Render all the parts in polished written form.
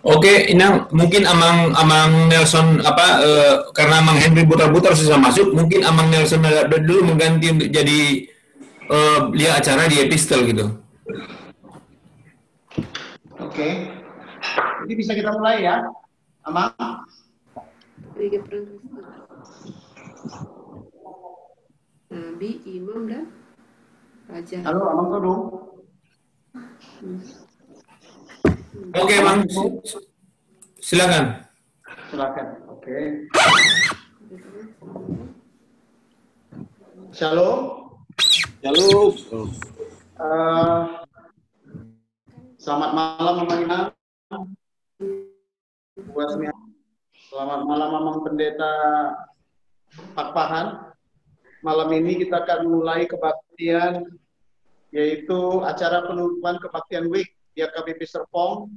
Oke, Inang, mungkin Amang Nelson karena Amang Henry putar-putar susah masuk, mungkin Amang Nelson dulu mengganti untuk jadi lihat acara di Epistel gitu. Oke. Jadi bisa kita mulai ya, Amang? Nabi, Imam, dan Raja. Halo, Amang Todung. Oke, Bang. Silakan. Silakan. Oke. Shalom. Shalom. Selamat malam, Mamang Ina. Selamat malam, Mamang Pendeta Pak Pahan. Malam ini kita akan mulai kebaktian, yaitu acara penutupan kebaktian week di KBP Serpong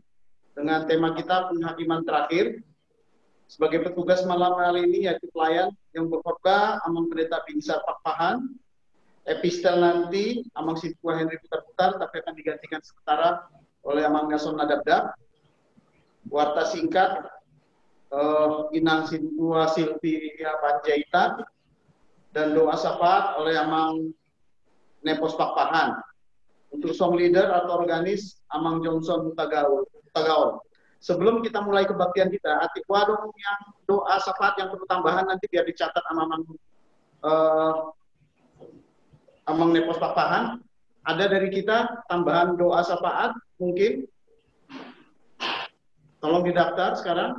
dengan tema kita penghakiman terakhir. Sebagai petugas malam hari ini yaitu pelayan yang berkhotbah Amang Pendeta Binsar Pak Pahan. Epistel nanti Amang Situa Henry putar-putar, tapi akan digantikan sementara oleh Amang Nelson Nadabdab. Warta singkat Inang Situa Silvia Panjaitan, dan doa syafaat oleh Amang Nepos Pak Pahan. Untuk song leader atau organis Amang Johnson Mutagaon. Sebelum kita mulai kebaktian kita, atik wadong yang doa syafaat yang perlu tambahan nanti biar dicatat sama Amang Nepos Pak Pahan. Ada dari kita tambahan doa syafaat mungkin? Tolong didaftar sekarang.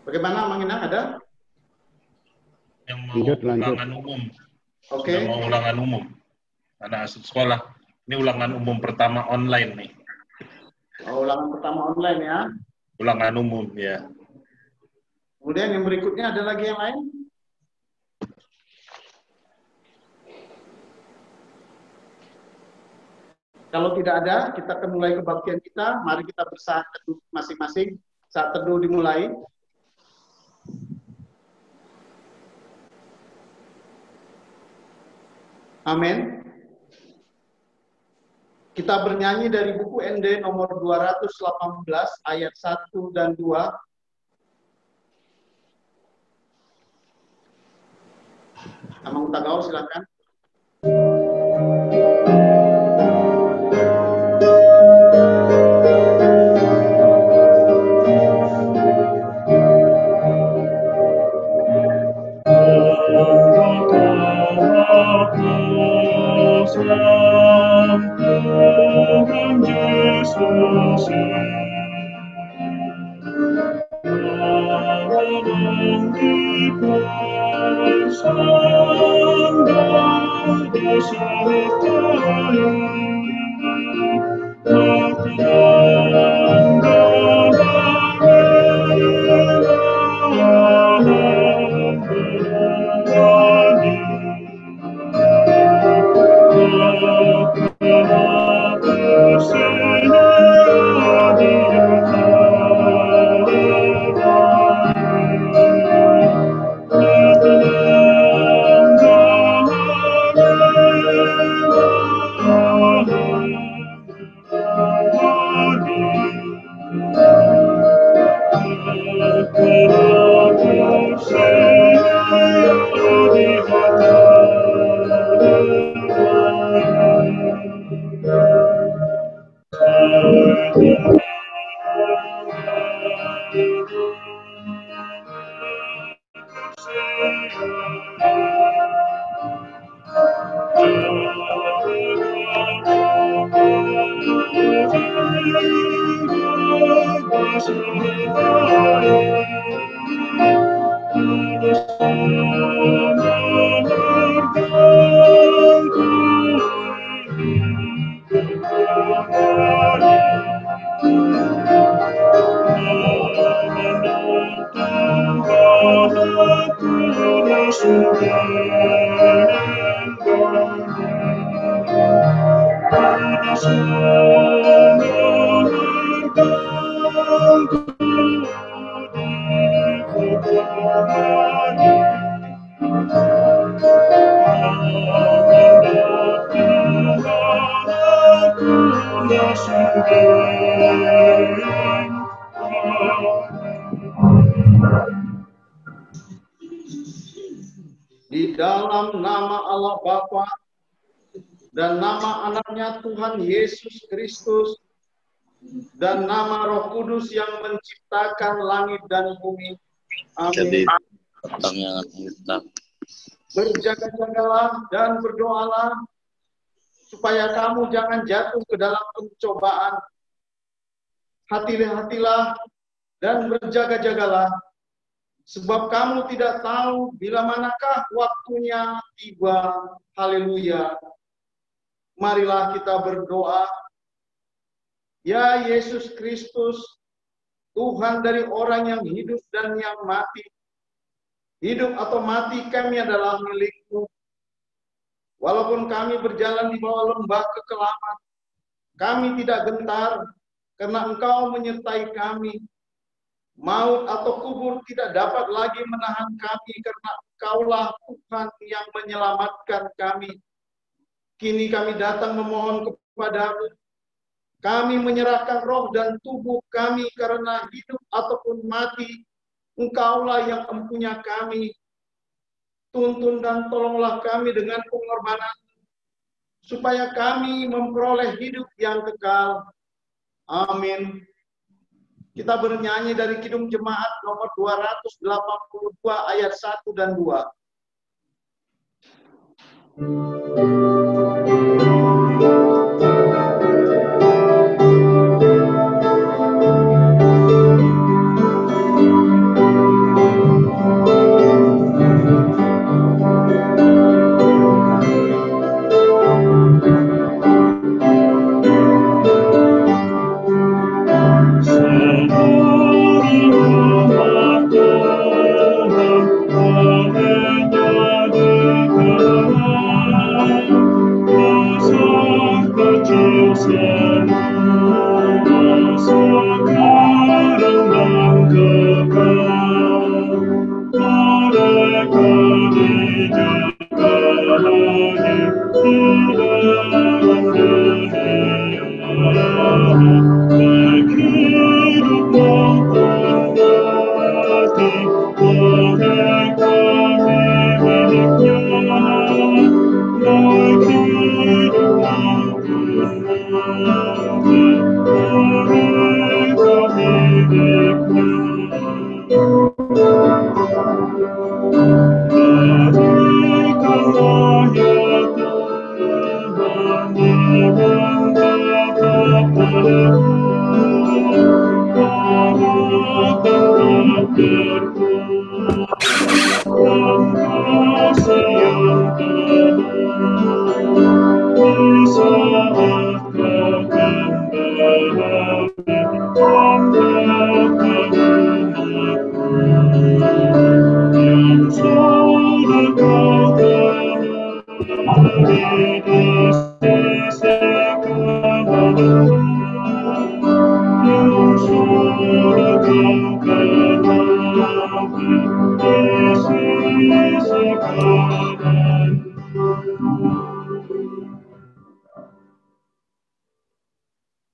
Bagaimana, Mang Inang, ada? Yang mau ulangan umum. Oke. Yang mau ulangan umum. Anak asuh sekolah. Ini ulangan umum pertama online nih. Oh, ulangan pertama online ya. Ulangan umum, ya. Kemudian yang berikutnya ada lagi yang lain? Kalau tidak ada, kita akan mulai kebaktian kita. Mari kita bersaat teduh masing-masing. Saat teduh dimulai. Amin. Kita bernyanyi dari buku ND nomor 218 ayat 1 dan 2. Amang Tagaw, silakan. Tuhan Yesus, dalam dipersandar disertai, berkenan dalam berani. Di dalam nama Allah Bapa dan nama anaknya Tuhan Yesus Kristus dan nama Roh Kudus yang menciptakan langit dan bumi. Amin. Berjaga-jagalah dan berdoalah supaya kamu jangan jatuh ke dalam pencobaan. Hati-hatilah dan berjaga-jagalah, sebab kamu tidak tahu bila manakah waktunya tiba. Haleluya. Marilah kita berdoa. Ya Yesus Kristus, Tuhan dari orang yang hidup dan yang mati. Hidup atau mati kami adalah milik-Mu. Walaupun kami berjalan di bawah lembah kekelaman, kami tidak gentar karena Engkau menyertai kami. Maut atau kubur tidak dapat lagi menahan kami karena Engkaulah Tuhan yang menyelamatkan kami. Kini kami datang memohon kepada-Mu. Kami menyerahkan roh dan tubuh kami karena hidup ataupun mati, Engkaulah yang empunya kami. Tuntun dan tolonglah kami dengan pengorbanan, supaya kami memperoleh hidup yang kekal. Amin. Kita bernyanyi dari Kidung Jemaat nomor 282 ayat 1 dan 2.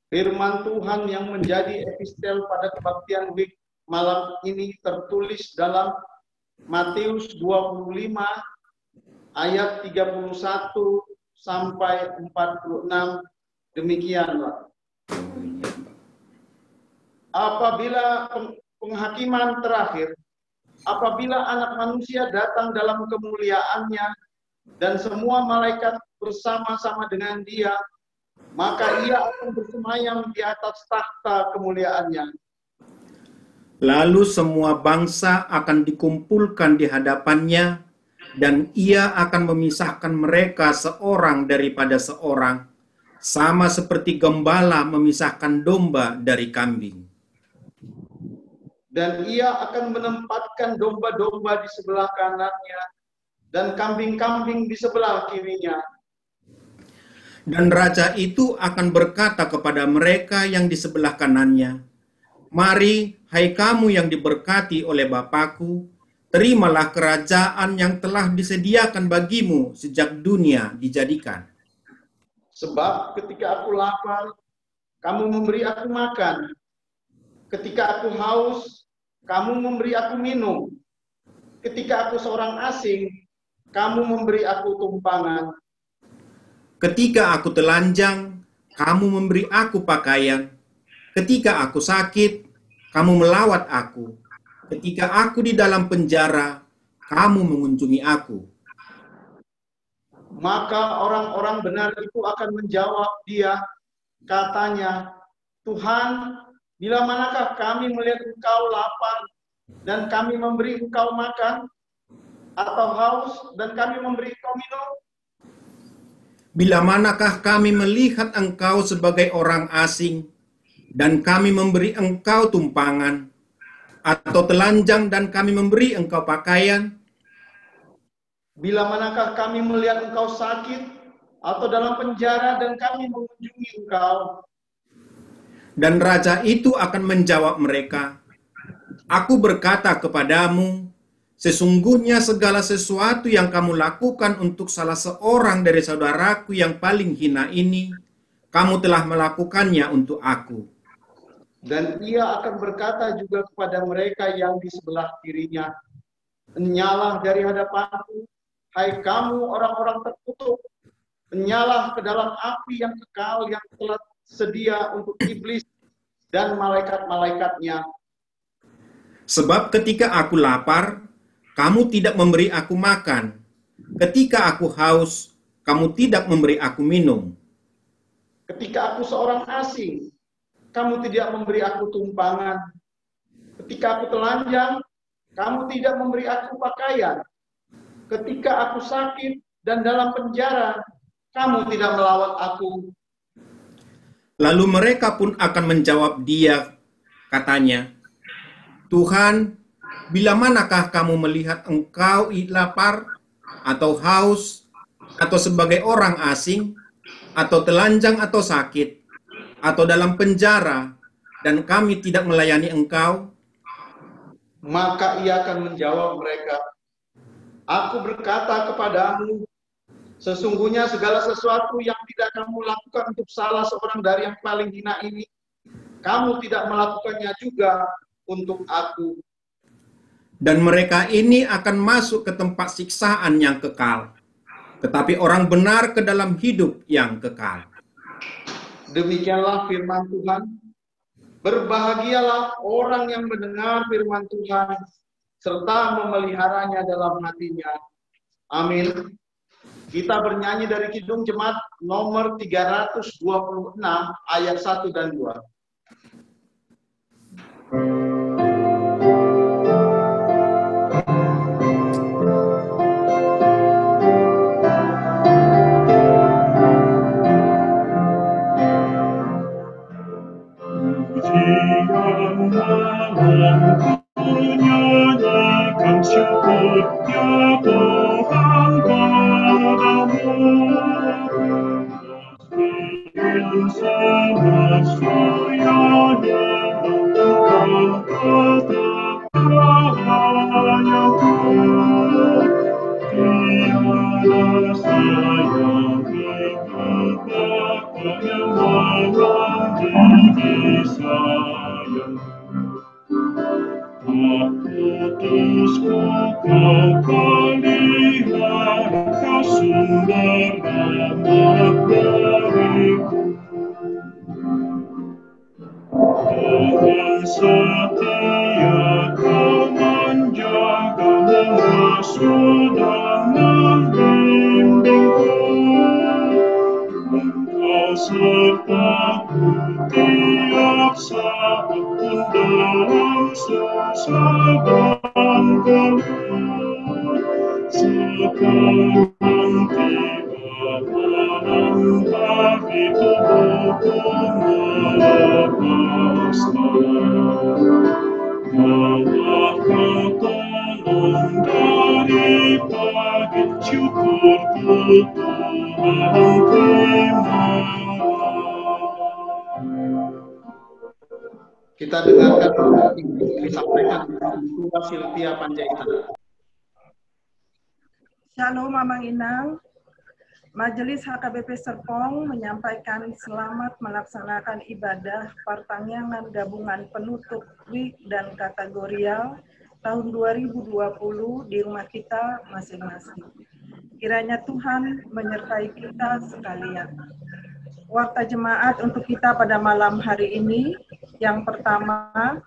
Firman Tuhan yang menjadi epistel pada kebaktian week malam ini tertulis dalam Matius 25 ayat 31 sampai 46. Demikianlah. Apabila penghakiman terakhir, apabila Anak Manusia datang dalam kemuliaannya dan semua malaikat bersama-sama dengan Dia, maka Ia akan bersemayam di atas takhta kemuliaannya. Lalu semua bangsa akan dikumpulkan di hadapannya, dan Ia akan memisahkan mereka seorang daripada seorang, sama seperti gembala memisahkan domba dari kambing. Dan Ia akan menempatkan domba-domba di sebelah kanannya, dan kambing-kambing di sebelah kirinya. Dan raja itu akan berkata kepada mereka yang di sebelah kanannya, "Mari, hai kamu yang diberkati oleh Bapa-Ku, terimalah kerajaan yang telah disediakan bagimu sejak dunia dijadikan. Sebab ketika aku lapar, kamu memberi aku makan. Ketika aku haus, kamu memberi aku minum. Ketika aku seorang asing, kamu memberi aku tumpangan. Ketika aku telanjang, kamu memberi aku pakaian. Ketika aku sakit, kamu melawat aku. Ketika aku di dalam penjara, kamu mengunjungi aku. Maka orang-orang benar itu akan menjawab dia, katanya, Tuhan, bila manakah kami melihat Engkau lapar dan kami memberi Engkau makan, atau haus dan kami memberi Engkau minum? Bila manakah kami melihat Engkau sebagai orang asing dan kami memberi Engkau tumpangan, atau telanjang dan kami memberi Engkau pakaian? Bila manakah kami melihat Engkau sakit atau dalam penjara dan kami mengunjungi Engkau? Dan raja itu akan menjawab mereka, Aku berkata kepadamu, sesungguhnya segala sesuatu yang kamu lakukan untuk salah seorang dari saudaraku yang paling hina ini, kamu telah melakukannya untuk aku. Dan ia akan berkata juga kepada mereka yang di sebelah kirinya, Enyalah dari hadapanku, hai kamu orang-orang terkutuk, enyalah ke dalam api yang kekal yang telah sedia untuk iblis dan malaikat-malaikatnya. Sebab ketika aku lapar, kamu tidak memberi aku makan. Ketika aku haus, kamu tidak memberi aku minum. Ketika aku seorang asing, kamu tidak memberi aku tumpangan. Ketika aku telanjang, kamu tidak memberi aku pakaian. Ketika aku sakit dan dalam penjara, kamu tidak melawat aku. Lalu mereka pun akan menjawab dia, katanya, Tuhan, bila manakah kamu melihat Engkau lapar, atau haus, atau sebagai orang asing, atau telanjang atau sakit, atau dalam penjara, dan kami tidak melayani Engkau? Maka ia akan menjawab mereka, Aku berkata kepadamu, sesungguhnya segala sesuatu yang tidak kamu lakukan untuk salah seorang dari yang paling hina ini, kamu tidak melakukannya juga untuk aku. Dan mereka ini akan masuk ke tempat siksaan yang kekal, tetapi orang benar ke dalam hidup yang kekal. Demikianlah firman Tuhan. Berbahagialah orang yang mendengar firman Tuhan, serta memeliharanya dalam hatinya. Amin. Kita bernyanyi dari Kidung Jemaat nomor 326 ayat 1 dan 2. Pujian malam ku nyanyikan syukur ya Tuhan padamu. Kasih semesta yang Engkau tetap rahayaku. Tiada sayang hidup Bapa yang mengasihi sayang. Putusku kau pelihara, kau sumber rahmat beriku. Dengan setia kau menjaga, mengasuh dan membimbingku. Engkau sertaku tiap saat pun dalam susah dan gelut. Sekarang tiba malam hari tubuhku melepaskan. Kaulah kau tolong dari pagi, syukurku Tuhan terima. Kita dengarkan yang disampaikan Ibu Sylvia Panjaitan. Shalom Mamang Inang. Majelis HKBP Serpong menyampaikan selamat melaksanakan ibadah pertangyangan gabungan penutup week dan kategorial tahun 2020 di rumah kita masing-masing. Kiranya Tuhan menyertai kita sekalian. Warta jemaat untuk kita pada malam hari ini, yang pertama,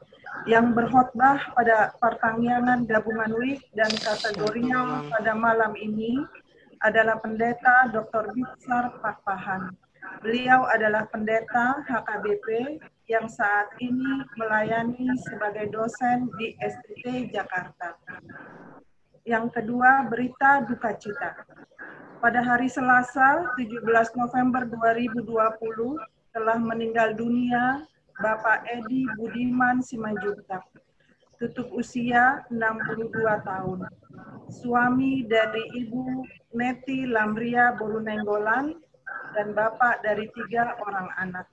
yang berkhotbah pada pertangyangan gabungan week dan kategorial pada malam ini adalah Pendeta Dr. Biksar Pakpahan. Beliau adalah pendeta HKBP yang saat ini melayani sebagai dosen di STT Jakarta. Yang kedua, berita duka cita. Pada hari Selasa, 17 November 2020, telah meninggal dunia Bapak Edi Budiman Simanjuntak, tutup usia 62 tahun. Suami dari Ibu Neti Lamria Bolunenggolan dan bapak dari 3 orang anak.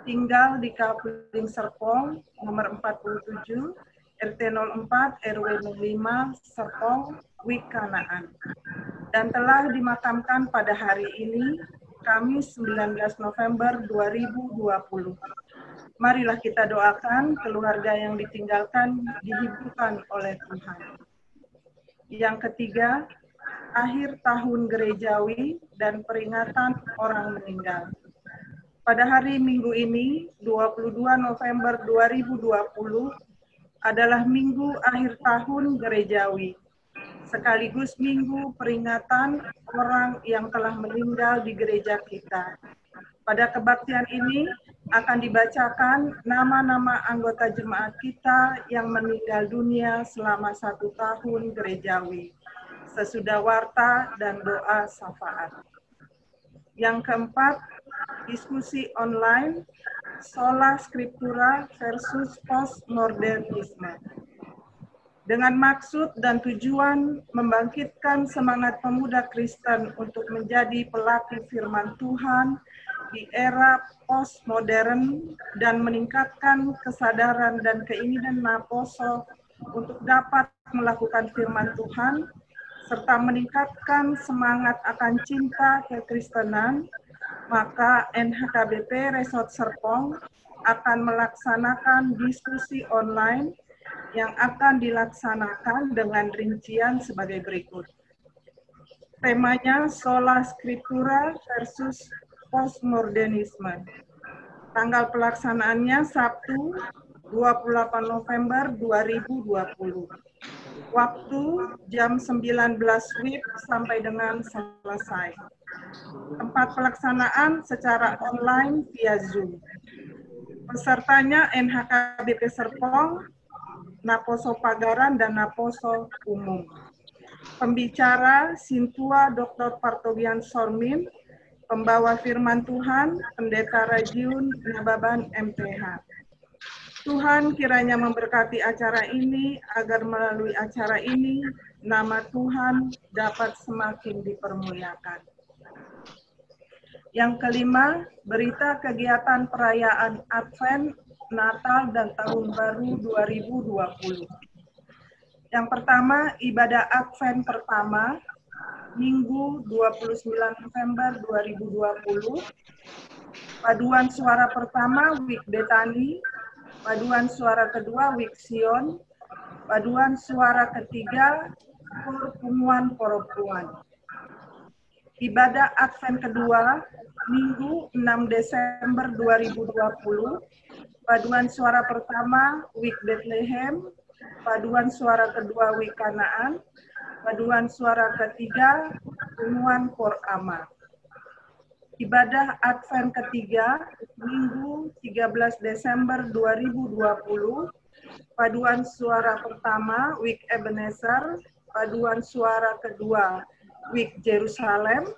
Tinggal di Kapling Serpong, nomor 47, RT 04, RW 05, Serpong, Wik Kanaan. Dan telah dimakamkan pada hari ini, Kamis 19 November 2020. Marilah kita doakan keluarga yang ditinggalkan dihiburkan oleh Tuhan. Yang ketiga, akhir tahun gerejawi dan peringatan orang meninggal. Pada hari Minggu ini, 22 November 2020, adalah minggu akhir tahun gerejawi, sekaligus minggu peringatan orang yang telah meninggal di gereja kita. Pada kebaktian ini akan dibacakan nama-nama anggota jemaat kita yang meninggal dunia selama 1 tahun gerejawi, sesudah warta dan doa syafaat. Yang keempat, diskusi online, sola scriptura versus postmodernisme. Dengan maksud dan tujuan membangkitkan semangat pemuda Kristen untuk menjadi pelaku firman Tuhan di era postmodern dan meningkatkan kesadaran dan keinginan Naposo untuk dapat melakukan firman Tuhan, serta meningkatkan semangat akan cinta kekristenan, maka NHKBP Resort Serpong akan melaksanakan diskusi online yang akan dilaksanakan dengan rincian sebagai berikut. Temanya sola scriptura versus postmodernisme. Tanggal pelaksanaannya Sabtu 28 November 2020. Waktu jam 19 WIB sampai dengan selesai. Tempat pelaksanaan secara online via Zoom. Pesertanya NHKBP Serpong, Naposo Pagaran, dan Naposo Umum. Pembicara Sintua Dr. Partogian Sormin, pembawa firman Tuhan, Pendeta Rajiun Nababan MTH. Tuhan kiranya memberkati acara ini agar melalui acara ini nama Tuhan dapat semakin dipermuliakan. Yang kelima, berita kegiatan perayaan Advent, Natal, dan Tahun Baru 2020. Yang pertama, ibadah Advent pertama, Minggu 29 November 2020, paduan suara pertama Wik Betani, paduan suara kedua Wik Sion, paduan suara ketiga Perpunguan Perempuan. Ibadah Advent kedua Minggu 6 Desember 2020, paduan suara pertama Wik Bethlehem, paduan suara kedua Wik Kanaan, paduan suara ketiga, Perpunguan Porama. Ibadah Advent ketiga, Minggu 13 Desember 2020, paduan suara pertama, Wik Ebenezer, paduan suara kedua, Wik Jerusalem,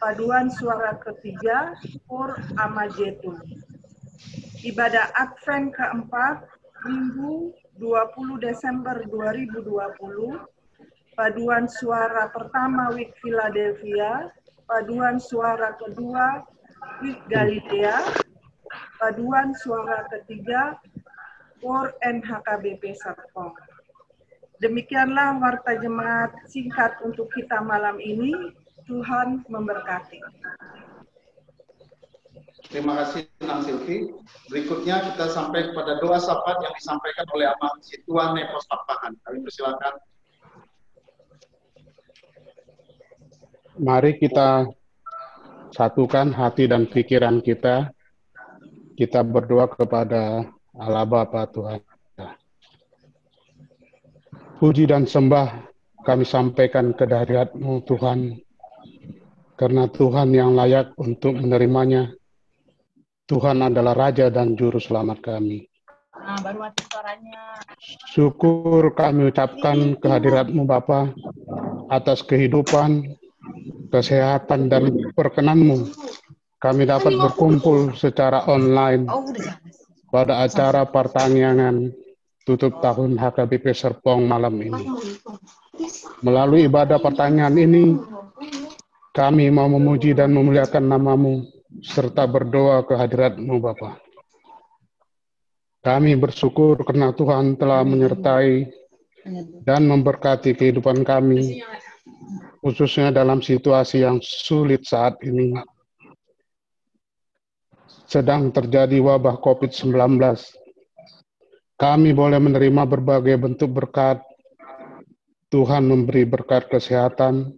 paduan suara ketiga, Pur Amajetun. Ibadah Advent keempat, Minggu 20 Desember 2020, paduan suara pertama Wik Philadelphia, paduan suara kedua Wik Galilea, paduan suara ketiga Por NHKBP Serpong. Demikianlah warta jemaat singkat untuk kita malam ini. Tuhan memberkati. Terima kasih Nang Silvi. Berikutnya kita sampai kepada doa syafaat yang disampaikan oleh Amang Situan Nepos Pakpahan. Kami persilakan. Mari kita satukan hati dan pikiran kita. Kita berdoa kepada Allah Bapa Tuhan. Puji dan sembah kami sampaikan ke hadirat-Mu Tuhan, karena Tuhan yang layak untuk menerimanya. Tuhan adalah Raja dan Juru Selamat kami. Baru mati suaranya. Syukur kami ucapkan ke hadirat-Mu Bapa atas kehidupan, kesehatan, dan perkenan-Mu. Kami dapat berkumpul secara online pada acara pertanyaan tutup tahun HKBP Serpong malam ini. Melalui ibadah pertanyaan ini, kami mau memuji dan memuliakan nama-Mu, serta berdoa ke hadirat-Mu Bapa. Kami bersyukur karena Tuhan telah menyertai dan memberkati kehidupan kami, khususnya dalam situasi yang sulit saat ini. Sedang terjadi wabah COVID-19. Kami boleh menerima berbagai bentuk berkat. Tuhan memberi berkat kesehatan.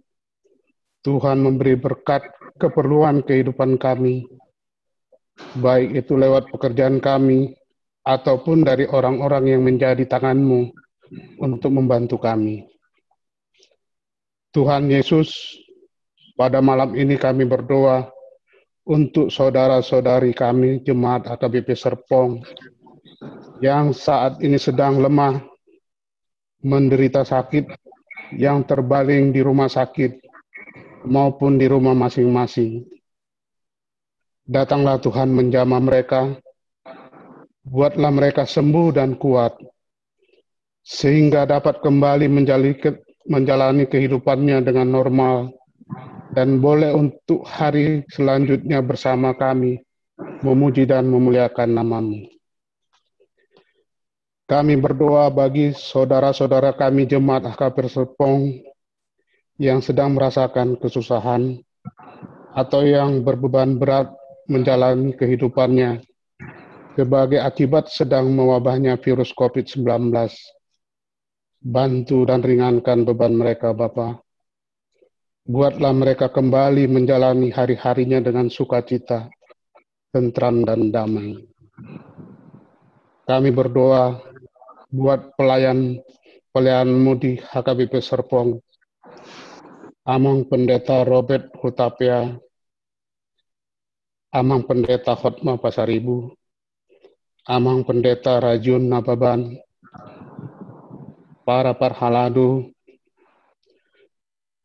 Tuhan memberi berkat keperluan kehidupan kami. Baik itu lewat pekerjaan kami, ataupun dari orang-orang yang menjadi tangan-Mu untuk membantu kami. Tuhan Yesus, pada malam ini kami berdoa untuk saudara-saudari kami, Jemaat HKBP Serpong, yang saat ini sedang lemah, menderita sakit, yang terbaring di rumah sakit, maupun di rumah masing-masing. Datanglah Tuhan menjamah mereka, buatlah mereka sembuh dan kuat, sehingga dapat kembali menjalani kehidupannya dengan normal, dan boleh untuk hari selanjutnya bersama kami memuji dan memuliakan nama-Mu. Kami berdoa bagi saudara-saudara kami Jemaat HKBP Serpong yang sedang merasakan kesusahan atau yang berbeban berat menjalani kehidupannya sebagai akibat sedang mewabahnya virus COVID-19. Bantu dan ringankan beban mereka, Bapa. Buatlah mereka kembali menjalani hari-harinya dengan sukacita, tentram, dan damai. Kami berdoa buat pelayan-Mu di HKBP Serpong, Amang Pendeta Robert Hutapea, Amang Pendeta Hotma Pasaribu, Amang Pendeta Rajun Nababan, para parhaladu,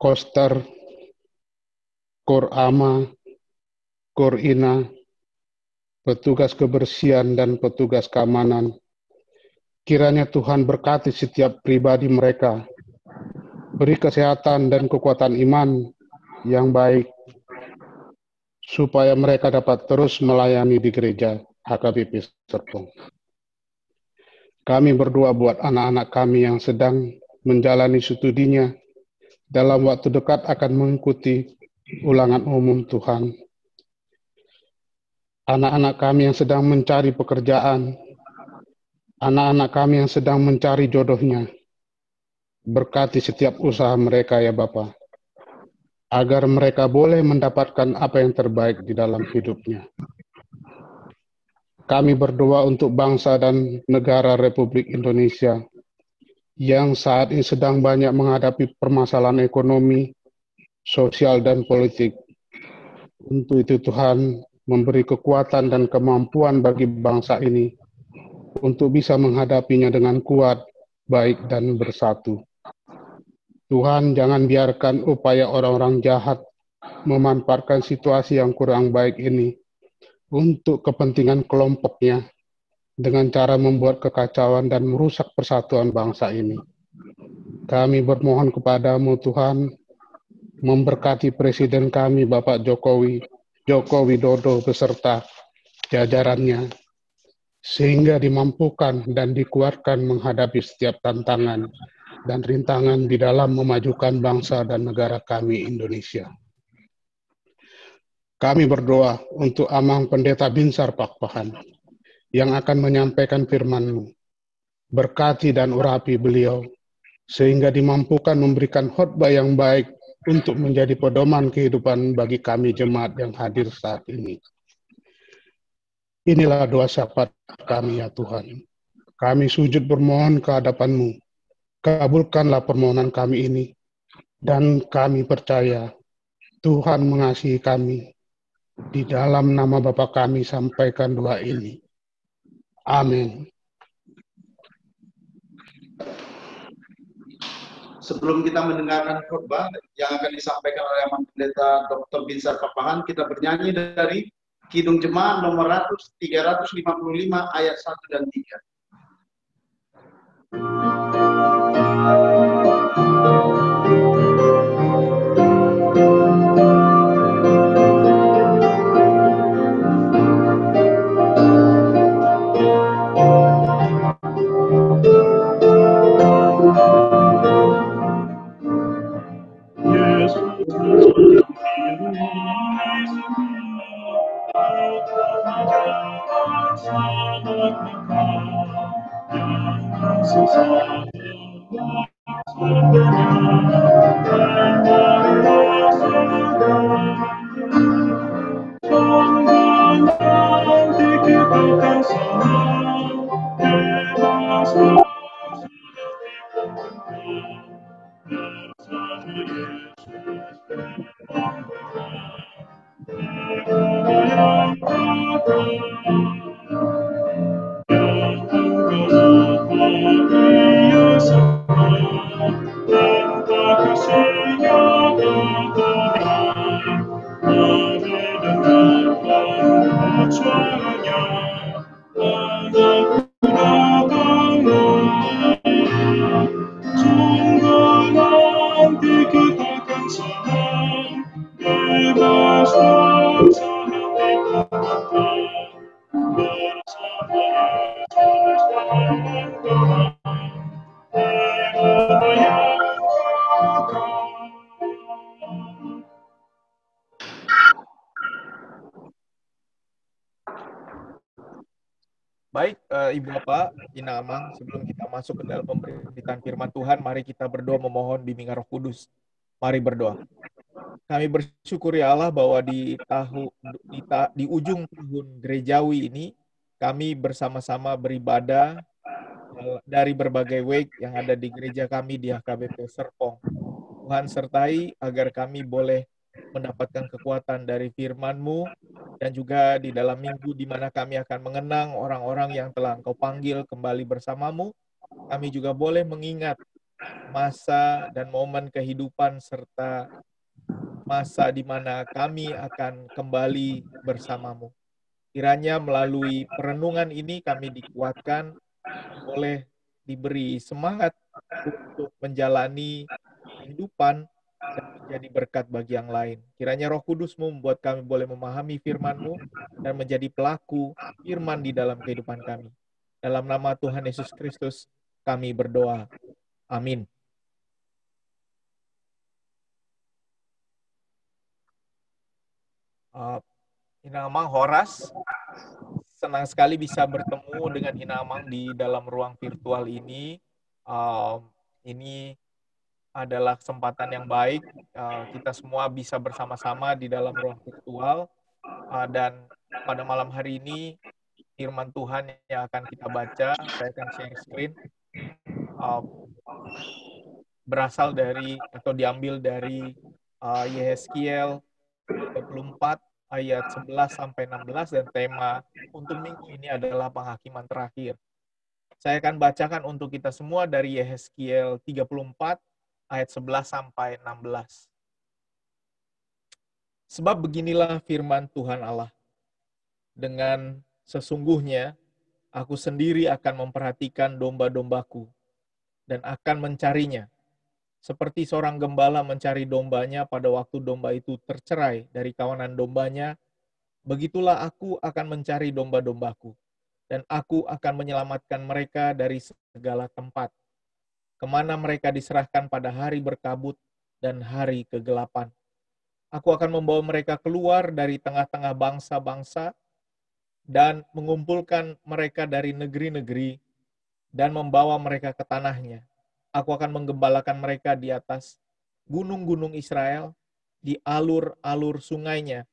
Koster, Kor Ama, Kor Ina, petugas kebersihan dan petugas keamanan. Kiranya Tuhan berkati setiap pribadi mereka, beri kesehatan dan kekuatan iman yang baik, supaya mereka dapat terus melayani di gereja HKBP Serpong. Kami berdoa buat anak-anak kami yang sedang menjalani studinya, dalam waktu dekat akan mengikuti ulangan umum Tuhan. Anak-anak kami yang sedang mencari pekerjaan, anak-anak kami yang sedang mencari jodohnya, berkati setiap usaha mereka ya Bapa, agar mereka boleh mendapatkan apa yang terbaik di dalam hidupnya. Kami berdoa untuk bangsa dan negara Republik Indonesia yang saat ini sedang banyak menghadapi permasalahan ekonomi, sosial, dan politik. Untuk itu Tuhan memberi kekuatan dan kemampuan bagi bangsa ini untuk bisa menghadapinya dengan kuat, baik, dan bersatu. Tuhan, jangan biarkan upaya orang-orang jahat memanfaatkan situasi yang kurang baik ini untuk kepentingan kelompoknya, dengan cara membuat kekacauan dan merusak persatuan bangsa ini. Kami bermohon kepadamu Tuhan, memberkati Presiden kami Bapak Joko Widodo beserta jajarannya, sehingga dimampukan dan dikuatkan menghadapi setiap tantangan dan rintangan di dalam memajukan bangsa dan negara kami Indonesia. Kami berdoa untuk Amang Pendeta Binsar Pakpahan yang akan menyampaikan firman-Mu. Berkati dan urapi beliau, sehingga dimampukan memberikan khotbah yang baik untuk menjadi pedoman kehidupan bagi kami jemaat yang hadir saat ini. Inilah doa syafaat kami ya Tuhan. Kami sujud bermohon ke hadapan-Mu. Kabulkanlah permohonan kami ini, dan kami percaya Tuhan mengasihi kami. Di dalam nama Bapa kami sampaikan doa ini. Amin. Sebelum kita mendengarkan khotbah yang akan disampaikan oleh Amang Pendeta Dr. Binsar Pakpahan, kita bernyanyi dari Kidung Jemaat nomor 355 ayat 1 dan 3. Baik, Ibu Bapak, Ina Amang, sebelum kita masuk ke dalam pemberitaan firman Tuhan, mari kita berdoa memohon bimbingan Roh Kudus. Mari berdoa. Kami bersyukur ya Allah bahwa di ujung tahun gerejawi ini, kami bersama-sama beribadah dari berbagai week yang ada di gereja kami di HKBP Serpong. Tuhan sertai agar kami boleh mendapatkan kekuatan dari firman-Mu, dan juga di dalam minggu di mana kami akan mengenang orang-orang yang telah Engkau panggil kembali bersama-Mu, kami juga boleh mengingat masa dan momen kehidupan serta masa di mana kami akan kembali bersama-Mu. Kiranya melalui perenungan ini kami dikuatkan, boleh diberi semangat untuk menjalani kehidupan dan menjadi berkat bagi yang lain. Kiranya Roh Kudus-Mu membuat kami boleh memahami firman-Mu dan menjadi pelaku firman di dalam kehidupan kami. Dalam nama Tuhan Yesus Kristus kami berdoa. Amin. Ina Amang Horas, senang sekali bisa bertemu dengan Ina Amang di dalam ruang virtual ini. Ini adalah kesempatan yang baik, kita semua bisa bersama-sama di dalam ruang virtual, dan pada malam hari ini firman Tuhan yang akan kita baca, saya akan share screen, berasal dari atau diambil dari Yehezkiel 34 ayat 11-16, dan tema untuk minggu ini adalah penghakiman terakhir. Saya akan bacakan untuk kita semua dari Yehezkiel 34 ayat 11-16. Sebab beginilah firman Tuhan Allah. Dengan sesungguhnya, aku sendiri akan memperhatikan domba-dombaku dan akan mencarinya. Seperti seorang gembala mencari dombanya pada waktu domba itu tercerai dari kawanan dombanya, begitulah aku akan mencari domba-dombaku, dan aku akan menyelamatkan mereka dari segala tempat, kemana mereka diserahkan pada hari berkabut dan hari kegelapan. Aku akan membawa mereka keluar dari tengah-tengah bangsa-bangsa dan mengumpulkan mereka dari negeri-negeri dan membawa mereka ke tanahnya. Aku akan menggembalakan mereka di atas gunung-gunung Israel, di alur-alur sungainya,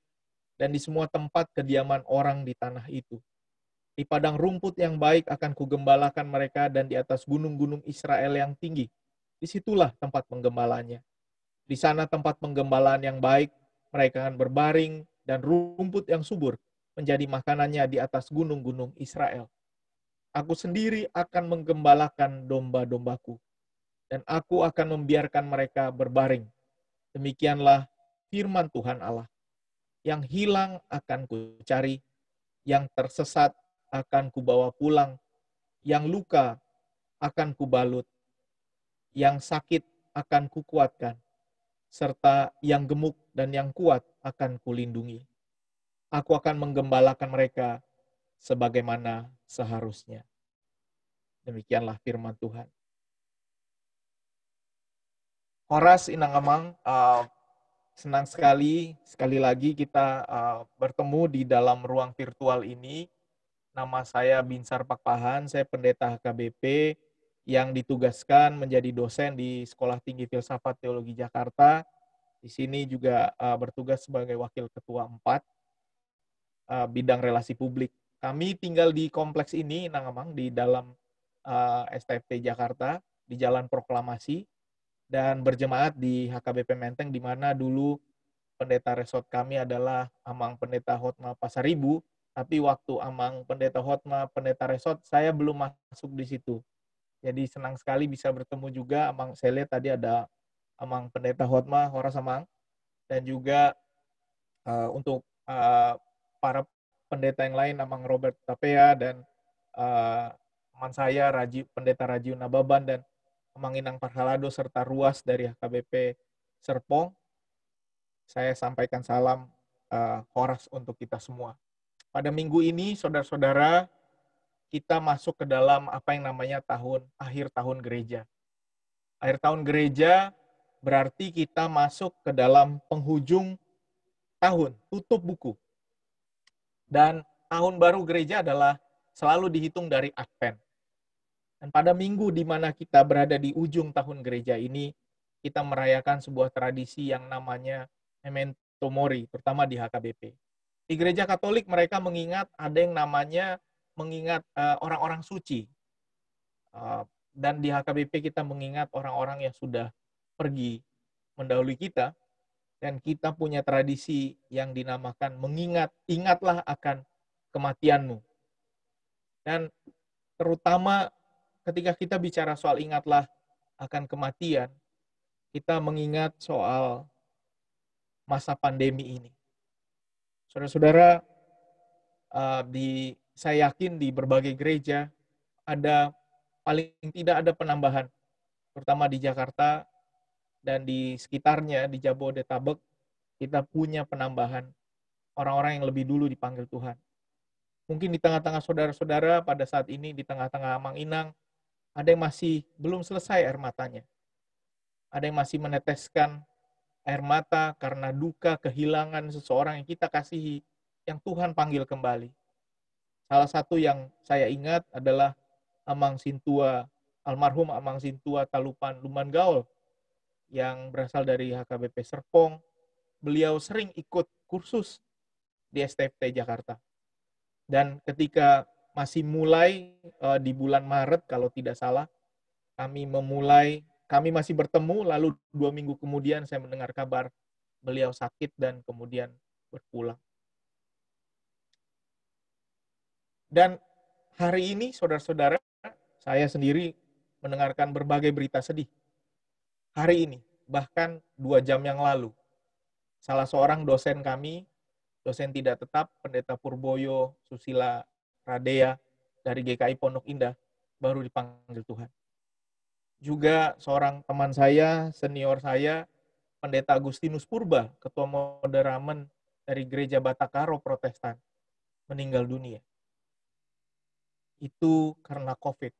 dan di semua tempat kediaman orang di tanah itu. Di padang rumput yang baik akan kugembalakan mereka, dan di atas gunung-gunung Israel yang tinggi. Disitulah tempat penggembalanya. Di sana tempat penggembalaan yang baik, mereka akan berbaring, dan rumput yang subur menjadi makanannya di atas gunung-gunung Israel. Aku sendiri akan menggembalakan domba-dombaku, dan aku akan membiarkan mereka berbaring. Demikianlah firman Tuhan Allah. Yang hilang akan kucari, yang tersesat akan kubawa pulang, yang luka akan kubalut, yang sakit akan kukuatkan, serta yang gemuk dan yang kuat akan kulindungi. Aku akan menggembalakan mereka sebagaimana seharusnya. Demikianlah firman Tuhan. Horas Inang Amang, senang sekali lagi kita bertemu di dalam ruang virtual ini. Nama saya Binsar Pakpahan, saya pendeta HKBP yang ditugaskan menjadi dosen di Sekolah Tinggi Filsafat Teologi Jakarta. Di sini juga bertugas sebagai Wakil Ketua 4 bidang relasi publik. Kami tinggal di kompleks ini, Nang Amang, di dalam STFT Jakarta, di Jalan Proklamasi, dan berjemaat di HKBP Menteng, di mana dulu pendeta resort kami adalah Amang Pendeta Hotma Pasaribu, tapi waktu Amang Pendeta Hotma, Pendeta resort, saya belum masuk di situ. Jadi senang sekali bisa bertemu juga, Amang, saya lihat tadi ada Amang Pendeta Hotma, Horas Amang, dan juga untuk para pendeta yang lain, Amang Robert Tapea, dan teman saya, Pendeta Rajiu Nababan, dan Amang Inang Parhalado, serta Ruas dari HKBP Serpong. Saya sampaikan salam Horas untuk kita semua. Pada minggu ini, saudara-saudara, kita masuk ke dalam apa yang namanya akhir tahun gereja. Akhir tahun gereja berarti kita masuk ke dalam penghujung tahun, tutup buku. Dan tahun baru gereja adalah selalu dihitung dari Advent. Dan pada minggu di mana kita berada di ujung tahun gereja ini, kita merayakan sebuah tradisi yang namanya Memento Mori, terutama di HKBP. Di gereja Katolik mereka mengingat ada yang namanya mengingat orang-orang suci. Dan di HKBP kita mengingat orang-orang yang sudah pergi mendahului kita. Dan kita punya tradisi yang dinamakan ingatlah akan kematianmu. Dan terutama ketika kita bicara soal ingatlah akan kematian, kita mengingat soal masa pandemi ini. Saudara-saudara, saya yakin di berbagai gereja ada paling tidak ada penambahan, terutama di Jakarta dan di sekitarnya, di Jabodetabek, kita punya penambahan orang-orang yang lebih dulu dipanggil Tuhan. Mungkin di tengah-tengah saudara-saudara pada saat ini, di tengah-tengah Amang Inang, ada yang masih belum selesai air matanya. Ada yang masih meneteskan air mata karena duka kehilangan seseorang yang kita kasihi, yang Tuhan panggil kembali. Salah satu yang saya ingat adalah almarhum Amang Sintua Talupan Luman Gaul, yang berasal dari HKBP Serpong. Beliau sering ikut kursus di STFT Jakarta. Dan ketika masih mulai di bulan Maret, kalau tidak salah, kami masih bertemu, lalu 2 minggu kemudian saya mendengar kabar beliau sakit dan kemudian berpulang. Dan hari ini, saudara-saudara, saya sendiri mendengarkan berbagai berita sedih. Hari ini, bahkan 2 jam yang lalu, salah seorang dosen kami, dosen tidak tetap, Pendeta Purboyo Susila Radea dari GKI Pondok Indah, baru dipanggil Tuhan. Juga seorang teman saya, senior saya, Pendeta Agustinus Purba, Ketua Moderamen dari Gereja Batakaro Protestan, meninggal dunia. Itu karena COVID.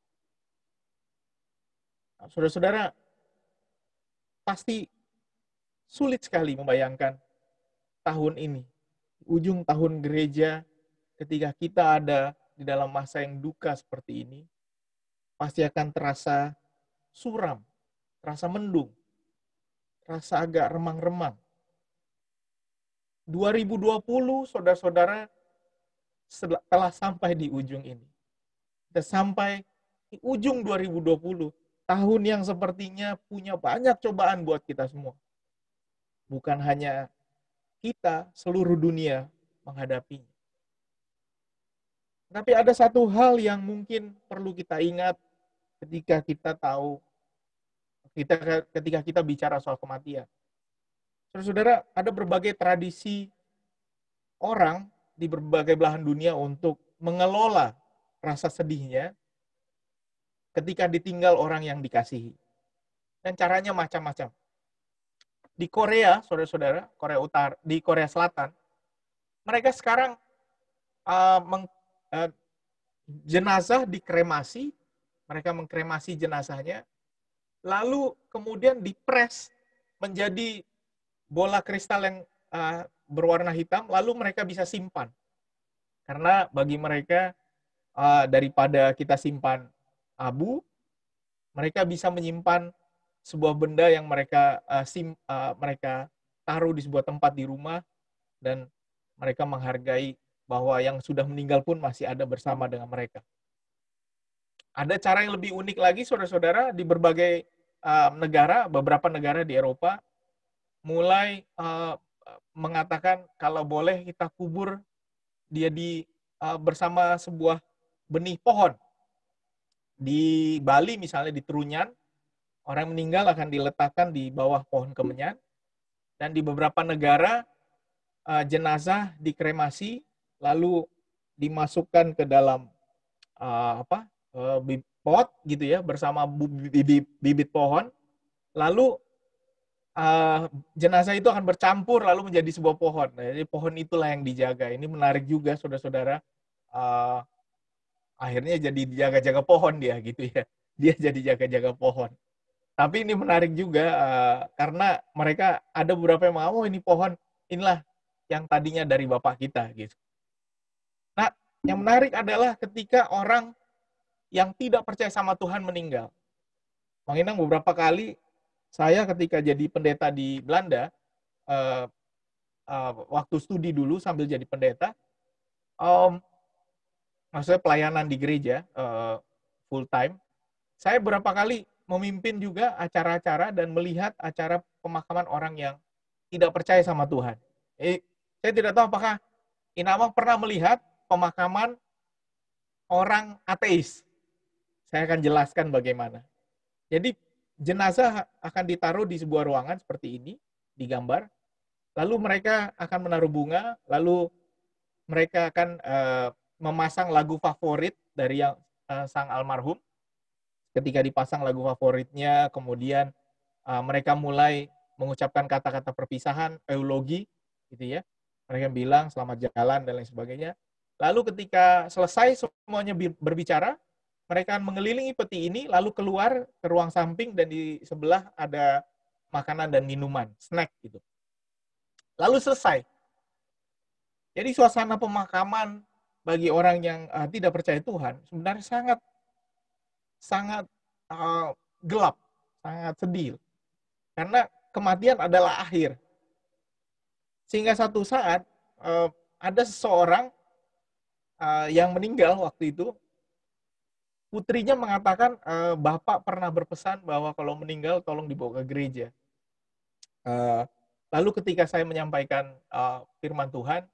Nah, saudara-saudara, pasti sulit sekali membayangkan tahun ini, ujung tahun gereja, ketika kita ada di dalam masa yang duka seperti ini, pasti akan terasa suram, terasa mendung, terasa agak remang-remang. 2020, saudara-saudara, telah sampai di ujung ini. Kita sampai di ujung 2020, tahun yang sepertinya punya banyak cobaan buat kita semua. Bukan hanya kita, seluruh dunia menghadapinya. Tapi ada satu hal yang mungkin perlu kita ingat ketika kita tahu, ketika kita bicara soal kematian. Saudara-saudara, ada berbagai tradisi orang di berbagai belahan dunia untuk mengelola rasa sedihnya ketika ditinggal orang yang dikasihi. Dan caranya macam-macam. Di Korea, saudara-saudara, Korea Utara, di Korea Selatan, mereka sekarang jenazah dikremasi, mereka mengkremasi jenazahnya, lalu kemudian dipres menjadi bola kristal yang berwarna hitam, lalu mereka bisa simpan. Karena bagi mereka, daripada kita simpan abu, mereka bisa menyimpan sebuah benda yang mereka mereka taruh di sebuah tempat di rumah, dan mereka menghargai bahwa yang sudah meninggal pun masih ada bersama dengan mereka. Ada cara yang lebih unik lagi, saudara-saudara, di berbagai negara, beberapa negara di Eropa, mulai mengatakan kalau boleh kita kubur dia bersama sebuah benih pohon. Di Bali misalnya, di Trunyan, orang meninggal akan diletakkan di bawah pohon kemenyan, dan di beberapa negara jenazah dikremasi lalu dimasukkan ke dalam pot gitu ya, bersama bibit pohon, lalu jenazah itu akan bercampur lalu menjadi sebuah pohon. Nah, jadi pohon itulah yang dijaga. Ini menarik juga, saudara-saudara. Akhirnya jadi jaga-jaga pohon dia gitu ya. Dia jadi jaga-jaga pohon. Tapi ini menarik juga karena mereka ada beberapa yang mau, ini pohon, inilah yang tadinya dari bapak kita gitu. Nah, yang menarik adalah ketika orang yang tidak percaya sama Tuhan meninggal. Bang Inang, beberapa kali saya ketika jadi pendeta di Belanda, waktu studi dulu sambil jadi pendeta, maksudnya pelayanan di gereja full time, saya beberapa kali memimpin juga acara-acara dan melihat acara pemakaman orang yang tidak percaya sama Tuhan. Saya tidak tahu apakah Inamang pernah melihat pemakaman orang ateis. Saya akan jelaskan bagaimana. Jadi jenazah akan ditaruh di sebuah ruangan seperti ini, digambar. Lalu mereka akan menaruh bunga, lalu mereka akan memasang lagu favorit dari yang sang almarhum. Ketika dipasang lagu favoritnya, kemudian mereka mulai mengucapkan kata-kata perpisahan, eulogi, gitu ya. Mereka bilang selamat jalan dan lain sebagainya. Lalu ketika selesai semuanya berbicara, mereka akan mengelilingi peti ini, lalu keluar ke ruang samping, dan di sebelah ada makanan dan minuman, snack gitu. Lalu selesai. Jadi suasana pemakaman bagi orang yang tidak percaya Tuhan sebenarnya sangat gelap, sangat sedih. Karena kematian adalah akhir. Sehingga satu saat ada seseorang yang meninggal waktu itu, putrinya mengatakan, Bapak pernah berpesan bahwa kalau meninggal tolong dibawa ke gereja. Lalu ketika saya menyampaikan firman Tuhan,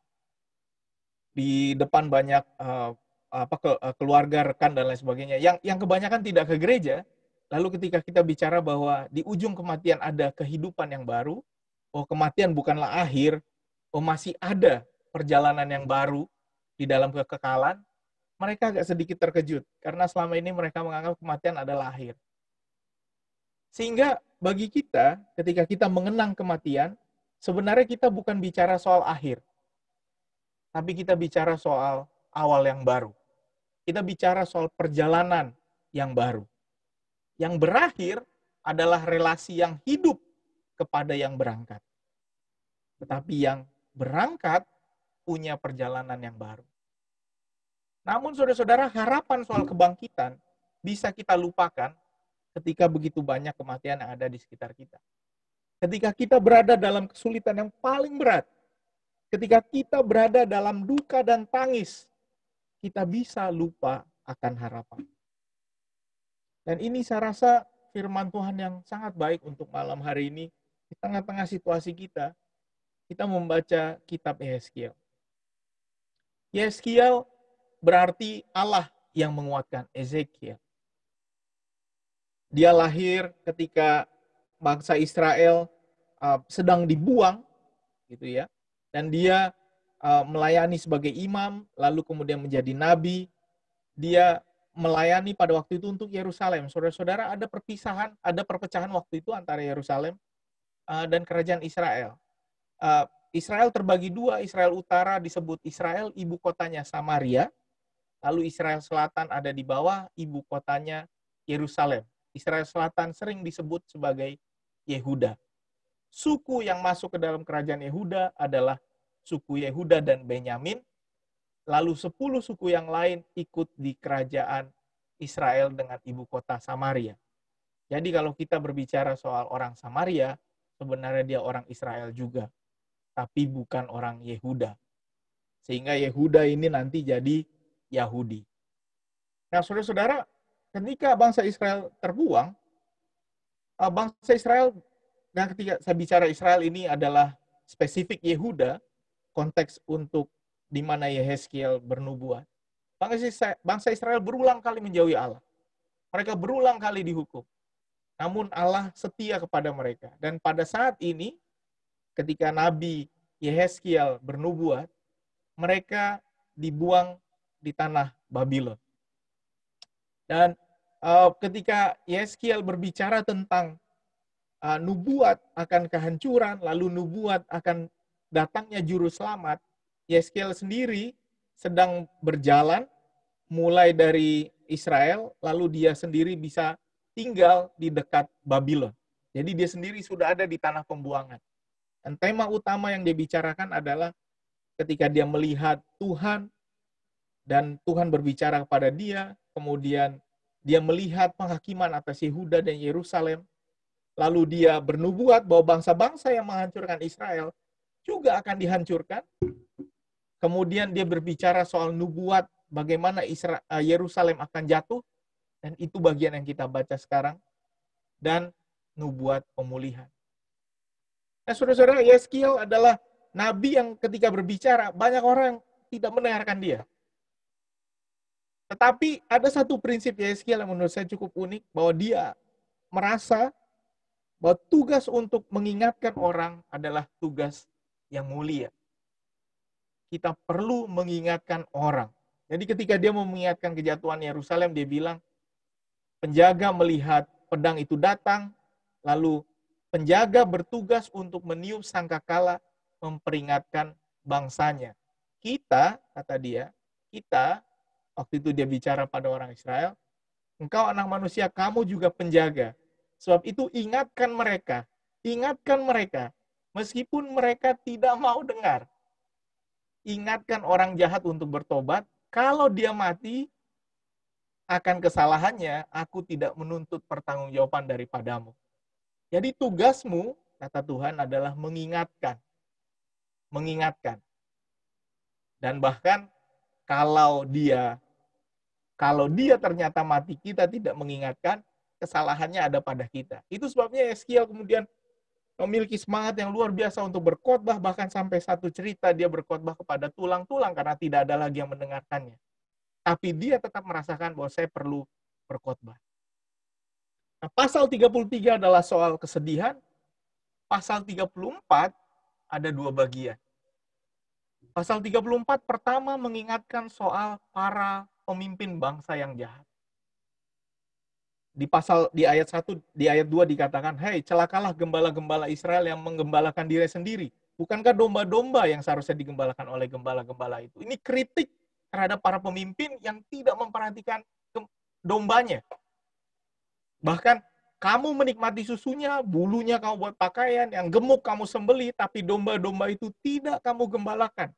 di depan banyak keluarga, rekan, dan lain sebagainya, yang kebanyakan tidak ke gereja, lalu ketika kita bicara bahwa di ujung kematian ada kehidupan yang baru, oh kematian bukanlah akhir, oh masih ada perjalanan yang baru di dalam kekekalan, mereka agak sedikit terkejut, karena selama ini mereka menganggap kematian adalah akhir. Sehingga bagi kita, ketika kita mengenang kematian, sebenarnya kita bukan bicara soal akhir, tapi kita bicara soal awal yang baru. Kita bicara soal perjalanan yang baru. Yang berakhir adalah relasi yang hidup kepada yang berangkat. Tetapi yang berangkat punya perjalanan yang baru. Namun saudara-saudara, harapan soal kebangkitan bisa kita lupakan ketika begitu banyak kematian yang ada di sekitar kita. Ketika kita berada dalam kesulitan yang paling berat, ketika kita berada dalam duka dan tangis, kita bisa lupa akan harapan. Dan ini saya rasa firman Tuhan yang sangat baik untuk malam hari ini. Di tengah-tengah situasi kita membaca kitab Yehezkiel. Yehezkiel berarti Allah yang menguatkan Ezekiel. Dia lahir ketika bangsa Israel sedang dibuang, gitu ya, dan dia melayani sebagai imam, lalu kemudian menjadi nabi. Dia melayani pada waktu itu untuk Yerusalem. Saudara-saudara, ada perpecahan waktu itu antara Yerusalem dan kerajaan Israel. Israel terbagi dua. Israel Utara disebut Israel, ibu kotanya Samaria. Lalu Israel Selatan ada di bawah, ibu kotanya Yerusalem. Israel Selatan sering disebut sebagai Yehuda. Suku yang masuk ke dalam kerajaan Yehuda adalah suku Yehuda dan Benyamin. Lalu 10 suku yang lain ikut di kerajaan Israel dengan ibu kota Samaria. Jadi kalau kita berbicara soal orang Samaria, sebenarnya dia orang Israel juga, tapi bukan orang Yehuda. Sehingga Yehuda ini nanti jadi Yahudi. Nah, saudara-saudara, ketika bangsa Israel terbuang, bangsa Israel, dan ketika saya bicara Israel ini adalah spesifik Yehuda, konteks untuk di mana Yehezkiel bernubuat. Bangsa Israel berulang kali menjauhi Allah. Mereka berulang kali dihukum. Namun Allah setia kepada mereka. Dan pada saat ini, ketika Nabi Yehezkiel bernubuat, mereka dibuang di tanah Babylon. Dan ketika Yehezkiel berbicara tentang nubuat akan kehancuran, lalu nubuat akan datangnya juru selamat, Yehezkiel sendiri sedang berjalan mulai dari Israel, lalu dia sendiri bisa tinggal di dekat Babylon. Jadi dia sendiri sudah ada di tanah pembuangan. Dan tema utama yang dia bicarakan adalah ketika dia melihat Tuhan, dan Tuhan berbicara kepada dia, kemudian dia melihat penghakiman atas Yehuda dan Yerusalem, lalu dia bernubuat bahwa bangsa-bangsa yang menghancurkan Israel juga akan dihancurkan. Kemudian dia berbicara soal nubuat bagaimana Yerusalem akan jatuh, dan itu bagian yang kita baca sekarang, dan nubuat pemulihan. Nah, saudara-saudara, Yehezkiel adalah nabi yang ketika berbicara, banyak orang tidak mendengarkan dia. Tetapi ada satu prinsip Yehezkiel yang menurut saya cukup unik, bahwa dia merasa bahwa tugas untuk mengingatkan orang adalah tugas yang mulia. Kita perlu mengingatkan orang. Jadi ketika dia mau mengingatkan kejatuhan Yerusalem, dia bilang, penjaga melihat pedang itu datang, lalu penjaga bertugas untuk meniup sangkakala memperingatkan bangsanya. Kita, kata dia, kita, waktu itu dia bicara pada orang Israel, engkau anak manusia, kamu juga penjaga. Sebab itu ingatkan mereka, meskipun mereka tidak mau dengar. Ingatkan orang jahat untuk bertobat, kalau dia mati, akan kesalahannya, aku tidak menuntut pertanggungjawaban daripadamu. Jadi tugasmu, kata Tuhan, adalah mengingatkan. Mengingatkan. Dan bahkan, kalau dia ternyata mati, kita tidak mengingatkan, kesalahannya ada pada kita. Itu sebabnya Yehezkiel kemudian memiliki semangat yang luar biasa untuk berkhotbah, bahkan sampai satu cerita dia berkhotbah kepada tulang-tulang karena tidak ada lagi yang mendengarkannya. Tapi dia tetap merasakan bahwa saya perlu berkhotbah. Nah, pasal 33 adalah soal kesedihan. Pasal 34 ada dua bagian. Pasal 34 pertama mengingatkan soal para pemimpin bangsa yang jahat. Di ayat 1, di ayat 2 dikatakan, "Hei, celakalah gembala-gembala Israel yang menggembalakan diri sendiri. Bukankah domba-domba yang seharusnya digembalakan oleh gembala-gembala itu?" Ini kritik terhadap para pemimpin yang tidak memperhatikan dombanya. Bahkan kamu menikmati susunya, bulunya kamu buat pakaian, yang gemuk kamu sembeli, tapi domba-domba itu tidak kamu gembalakan.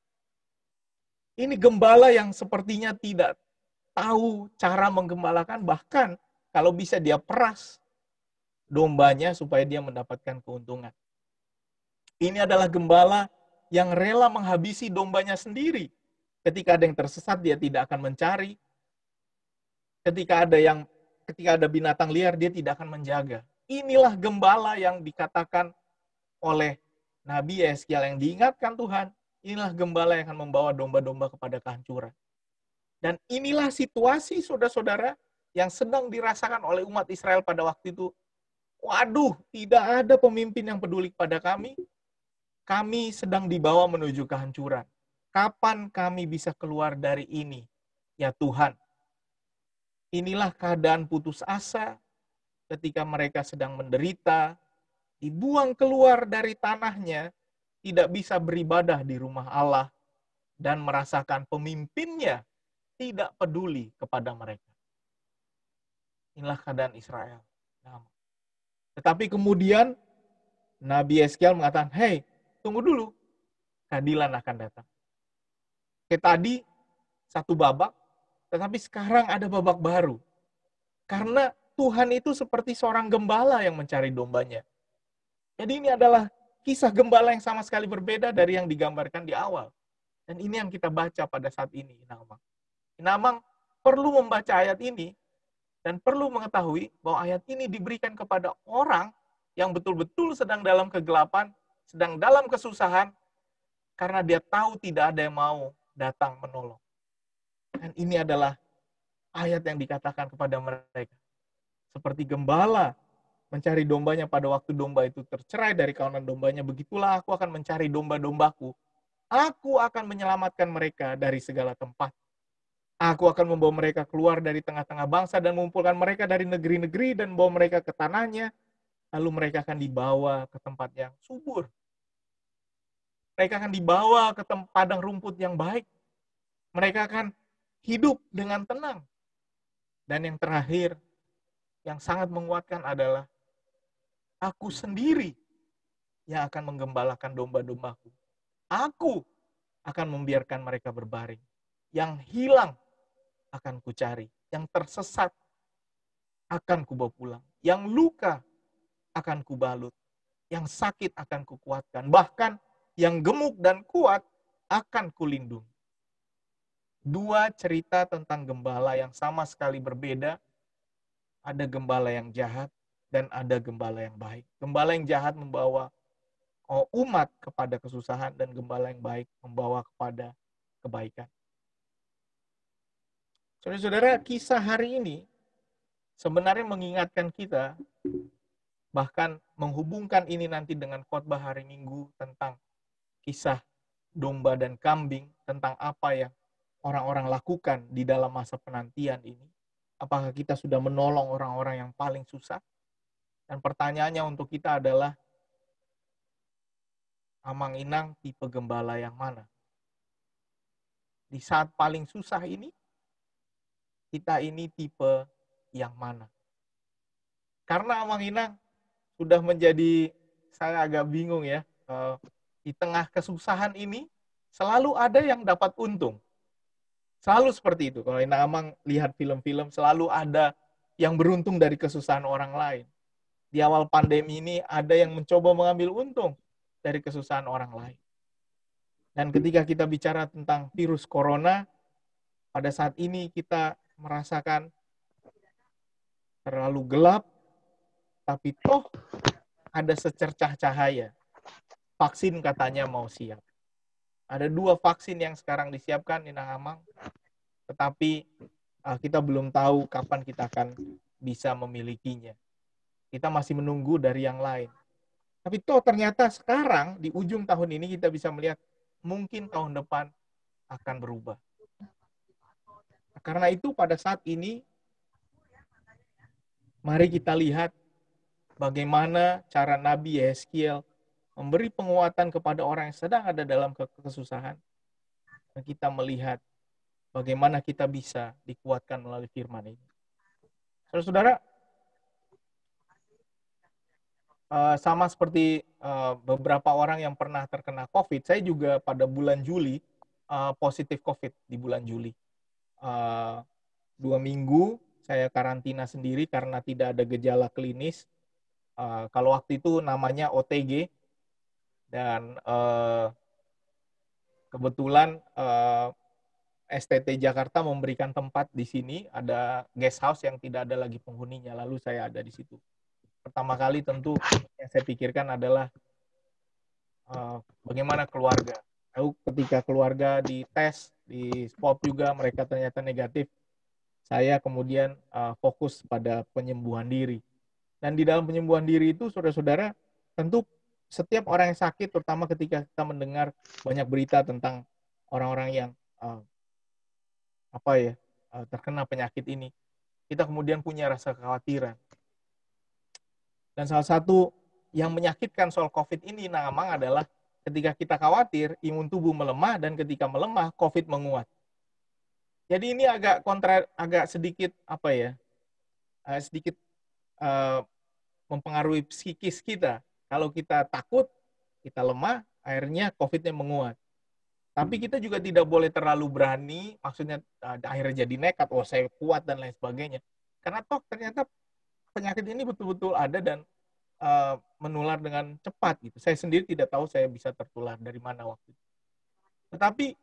Ini gembala yang sepertinya tidak tahu cara menggembalakan, bahkan kalau bisa dia peras dombanya supaya dia mendapatkan keuntungan. Ini adalah gembala yang rela menghabisi dombanya sendiri. Ketika ada yang tersesat, dia tidak akan mencari. Ketika ada binatang liar, dia tidak akan menjaga. Inilah gembala yang dikatakan oleh Nabi Yeskiel, yang diingatkan Tuhan. Inilah gembala yang akan membawa domba-domba kepada kehancuran. Dan inilah situasi saudara-saudara yang sedang dirasakan oleh umat Israel pada waktu itu. Waduh, tidak ada pemimpin yang peduli kepada kami. Kami sedang dibawa menuju kehancuran. Kapan kami bisa keluar dari ini? Ya Tuhan. Inilah keadaan putus asa ketika mereka sedang menderita, dibuang keluar dari tanahnya, tidak bisa beribadah di rumah Allah, dan merasakan pemimpinnya tidak peduli kepada mereka. Inilah keadaan Israel. Tetapi kemudian Nabi Yeskiel mengatakan, "Hei, tunggu dulu, keadilan akan datang." Kayak tadi, satu babak, tetapi sekarang ada babak baru. Karena Tuhan itu seperti seorang gembala yang mencari dombanya. Jadi ini adalah kisah gembala yang sama sekali berbeda dari yang digambarkan di awal. Dan ini yang kita baca pada saat ini, Inamang perlu membaca ayat ini dan perlu mengetahui bahwa ayat ini diberikan kepada orang yang betul-betul sedang dalam kegelapan, sedang dalam kesusahan, karena dia tahu tidak ada yang mau datang menolong. Dan ini adalah ayat yang dikatakan kepada mereka. Seperti gembala mencari dombanya pada waktu domba itu tercerai dari kawanan dombanya, begitulah aku akan mencari domba-dombaku. Aku akan menyelamatkan mereka dari segala tempat. Aku akan membawa mereka keluar dari tengah-tengah bangsa dan mengumpulkan mereka dari negeri-negeri dan membawa mereka ke tanahnya. Lalu mereka akan dibawa ke tempat yang subur. Mereka akan dibawa ke padang rumput yang baik. Mereka akan hidup dengan tenang. Dan yang terakhir, yang sangat menguatkan adalah, aku sendiri yang akan menggembalakan domba-dombaku. Aku akan membiarkan mereka berbaring. Yang hilang akan kucari. Yang tersesat akan kubawa pulang. Yang luka akan kubalut. Yang sakit akan kukuatkan. Bahkan yang gemuk dan kuat akan kulindungi. Dua cerita tentang gembala yang sama sekali berbeda. Ada gembala yang jahat dan ada gembala yang baik. Gembala yang jahat membawa umat kepada kesusahan dan gembala yang baik membawa kepada kebaikan. Saudara-saudara, kisah hari ini sebenarnya mengingatkan kita, bahkan menghubungkan ini nanti dengan khotbah hari Minggu tentang kisah domba dan kambing, tentang apa yang orang-orang lakukan di dalam masa penantian ini. Apakah kita sudah menolong orang-orang yang paling susah? Dan pertanyaannya untuk kita adalah, Amang Inang tipe gembala yang mana? Di saat paling susah ini, kita ini tipe yang mana? Karena Amang Inang sudah menjadi, saya agak bingung ya, di tengah kesusahan ini, selalu ada yang dapat untung. Selalu seperti itu. Kalau Inang Amang lihat film-film, selalu ada yang beruntung dari kesusahan orang lain. Di awal pandemi ini, ada yang mencoba mengambil untung dari kesusahan orang lain. Dan ketika kita bicara tentang virus corona, pada saat ini kita merasakan terlalu gelap, tapi toh ada secercah cahaya. Vaksin katanya mau siap. Ada 2 vaksin yang sekarang disiapkan, Inang Amang, tetapi kita belum tahu kapan kita akan bisa memilikinya. Kita masih menunggu dari yang lain. Tapi toh ternyata sekarang, di ujung tahun ini kita bisa melihat, mungkin tahun depan akan berubah. Karena itu pada saat ini, mari kita lihat bagaimana cara Nabi Yeskiel memberi penguatan kepada orang yang sedang ada dalam kesusahan. Dan kita melihat bagaimana kita bisa dikuatkan melalui firman ini. Saudara-saudara, sama seperti beberapa orang yang pernah terkena COVID, saya juga pada bulan Juli positif COVID di bulan Juli. 2 minggu saya karantina sendiri karena tidak ada gejala klinis. Kalau waktu itu namanya OTG, dan kebetulan STT Jakarta memberikan tempat di sini, ada guest house yang tidak ada lagi penghuninya, lalu saya ada di situ. Pertama kali tentu yang saya pikirkan adalah bagaimana keluarga. Lalu ketika keluarga dites, di swab juga mereka ternyata negatif, saya kemudian fokus pada penyembuhan diri. Dan di dalam penyembuhan diri itu, saudara-saudara, tentu setiap orang yang sakit, terutama ketika kita mendengar banyak berita tentang orang-orang yang terkena penyakit ini, kita kemudian punya rasa kekhawatiran. Dan salah satu yang menyakitkan soal COVID ini memang adalah ketika kita khawatir, imun tubuh melemah, dan ketika melemah, COVID menguat. Jadi ini agak sedikit mempengaruhi psikis kita. Kalau kita takut, kita lemah, akhirnya COVID-nya menguat. Tapi kita juga tidak boleh terlalu berani, maksudnya akhirnya jadi nekat, saya kuat dan lain sebagainya. Karena toh ternyata penyakit ini betul-betul ada dan menular dengan cepat gitu. Saya sendiri tidak tahu saya bisa tertular dari mana waktu itu. Tetapi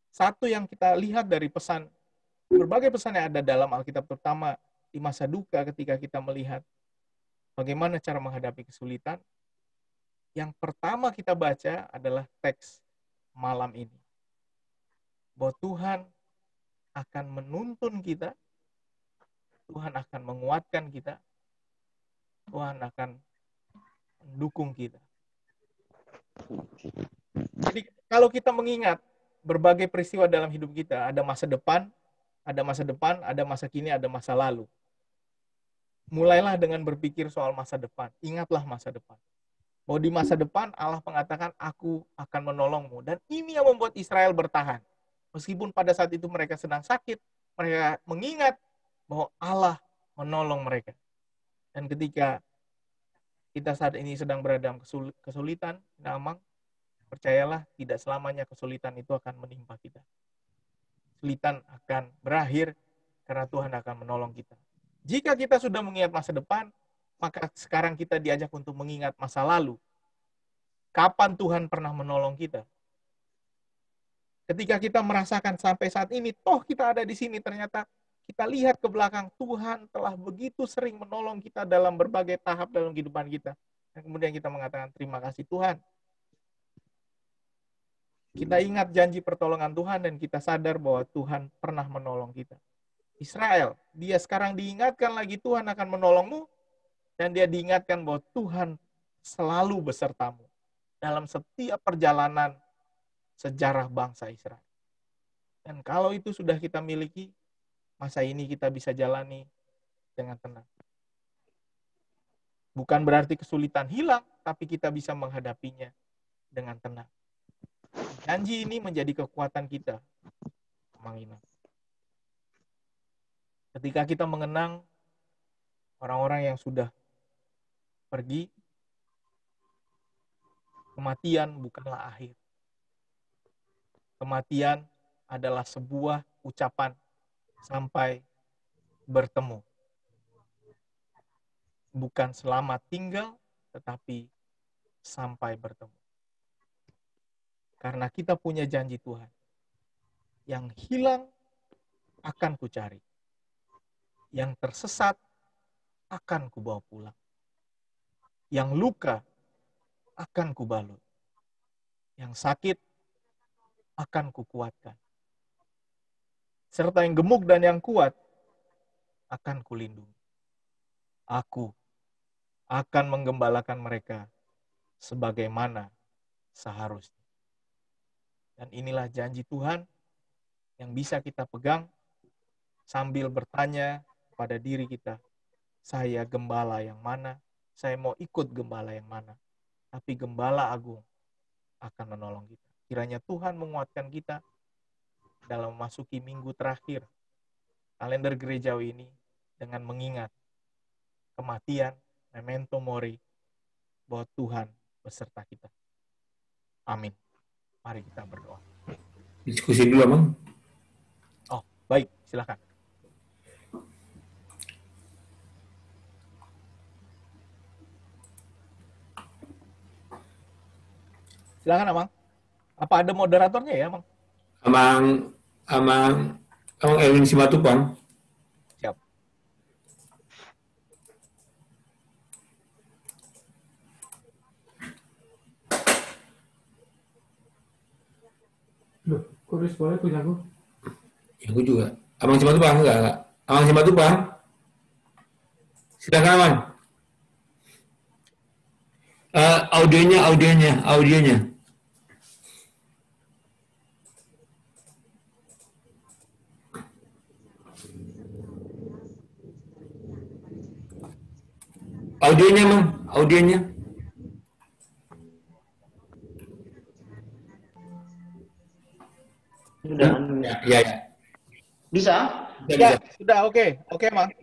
satu yang kita lihat dari berbagai pesan yang ada dalam Alkitab, terutama di masa duka ketika kita melihat bagaimana cara menghadapi kesulitan, yang pertama kita baca adalah teks malam ini. Bahwa Tuhan akan menuntun kita, Tuhan akan menguatkan kita, Tuhan akan mendukung kita. Jadi kalau kita mengingat berbagai peristiwa dalam hidup kita, ada masa depan, ada masa kini, ada masa lalu. Mulailah dengan berpikir soal masa depan. Ingatlah masa depan. Bahwa di masa depan Allah mengatakan, aku akan menolongmu. Dan ini yang membuat Israel bertahan. Meskipun pada saat itu mereka sedang sakit, mereka mengingat bahwa Allah menolong mereka. Dan ketika kita saat ini sedang berada dalam kesulitan, percayalah tidak selamanya kesulitan itu akan menimpa kita. Kesulitan akan berakhir karena Tuhan akan menolong kita. Jika kita sudah mengingat masa depan, maka sekarang kita diajak untuk mengingat masa lalu. Kapan Tuhan pernah menolong kita? Ketika kita merasakan sampai saat ini, toh kita ada di sini, ternyata kita lihat ke belakang, Tuhan telah begitu sering menolong kita dalam berbagai tahap dalam kehidupan kita. Dan kemudian kita mengatakan, terima kasih Tuhan. Kita ingat janji pertolongan Tuhan dan kita sadar bahwa Tuhan pernah menolong kita. Israel, dia sekarang diingatkan lagi Tuhan akan menolongmu, dan dia diingatkan bahwa Tuhan selalu besertamu dalam setiap perjalanan sejarah bangsa Israel. Dan kalau itu sudah kita miliki, masa ini kita bisa jalani dengan tenang. Bukan berarti kesulitan hilang, tapi kita bisa menghadapinya dengan tenang. Janji ini menjadi kekuatan kita. Ketika kita mengenang orang-orang yang sudah pergi, kematian bukanlah akhir. Kematian adalah sebuah ucapan sampai bertemu. Bukan selamat tinggal, tetapi sampai bertemu. Karena kita punya janji Tuhan. Yang hilang akan kucari. Yang tersesat akan kubawa pulang. Yang luka akan kubalut. Yang sakit akan kukuatkan. Serta yang gemuk dan yang kuat akan kulindungi. Aku akan menggembalakan mereka sebagaimana seharusnya. Dan inilah janji Tuhan yang bisa kita pegang sambil bertanya pada diri kita, saya gembala yang mana? Saya mau ikut gembala yang mana? Tapi gembala agung akan menolong kita. Kiranya Tuhan menguatkan kita dalam memasuki minggu terakhir kalender gerejawi ini dengan mengingat kematian, memento mori, bahwa Tuhan beserta kita. Amin. Mari kita berdoa. Diskusi dulu, Amang. Oh, baik. Silakan. Silakan, Amang. Apa ada moderatornya ya, Amang? Amang Erwin Simatupang. Siap. Loh, kok responnya punya aku? Ya, aku juga. Amang Simatupang, enggak. Amang Simatupang. Silakan, Amang. Audionya. Audionya, Mang. Audionya. Sudah. Ya. Bisa? Ya, sudah. Oke, Mang.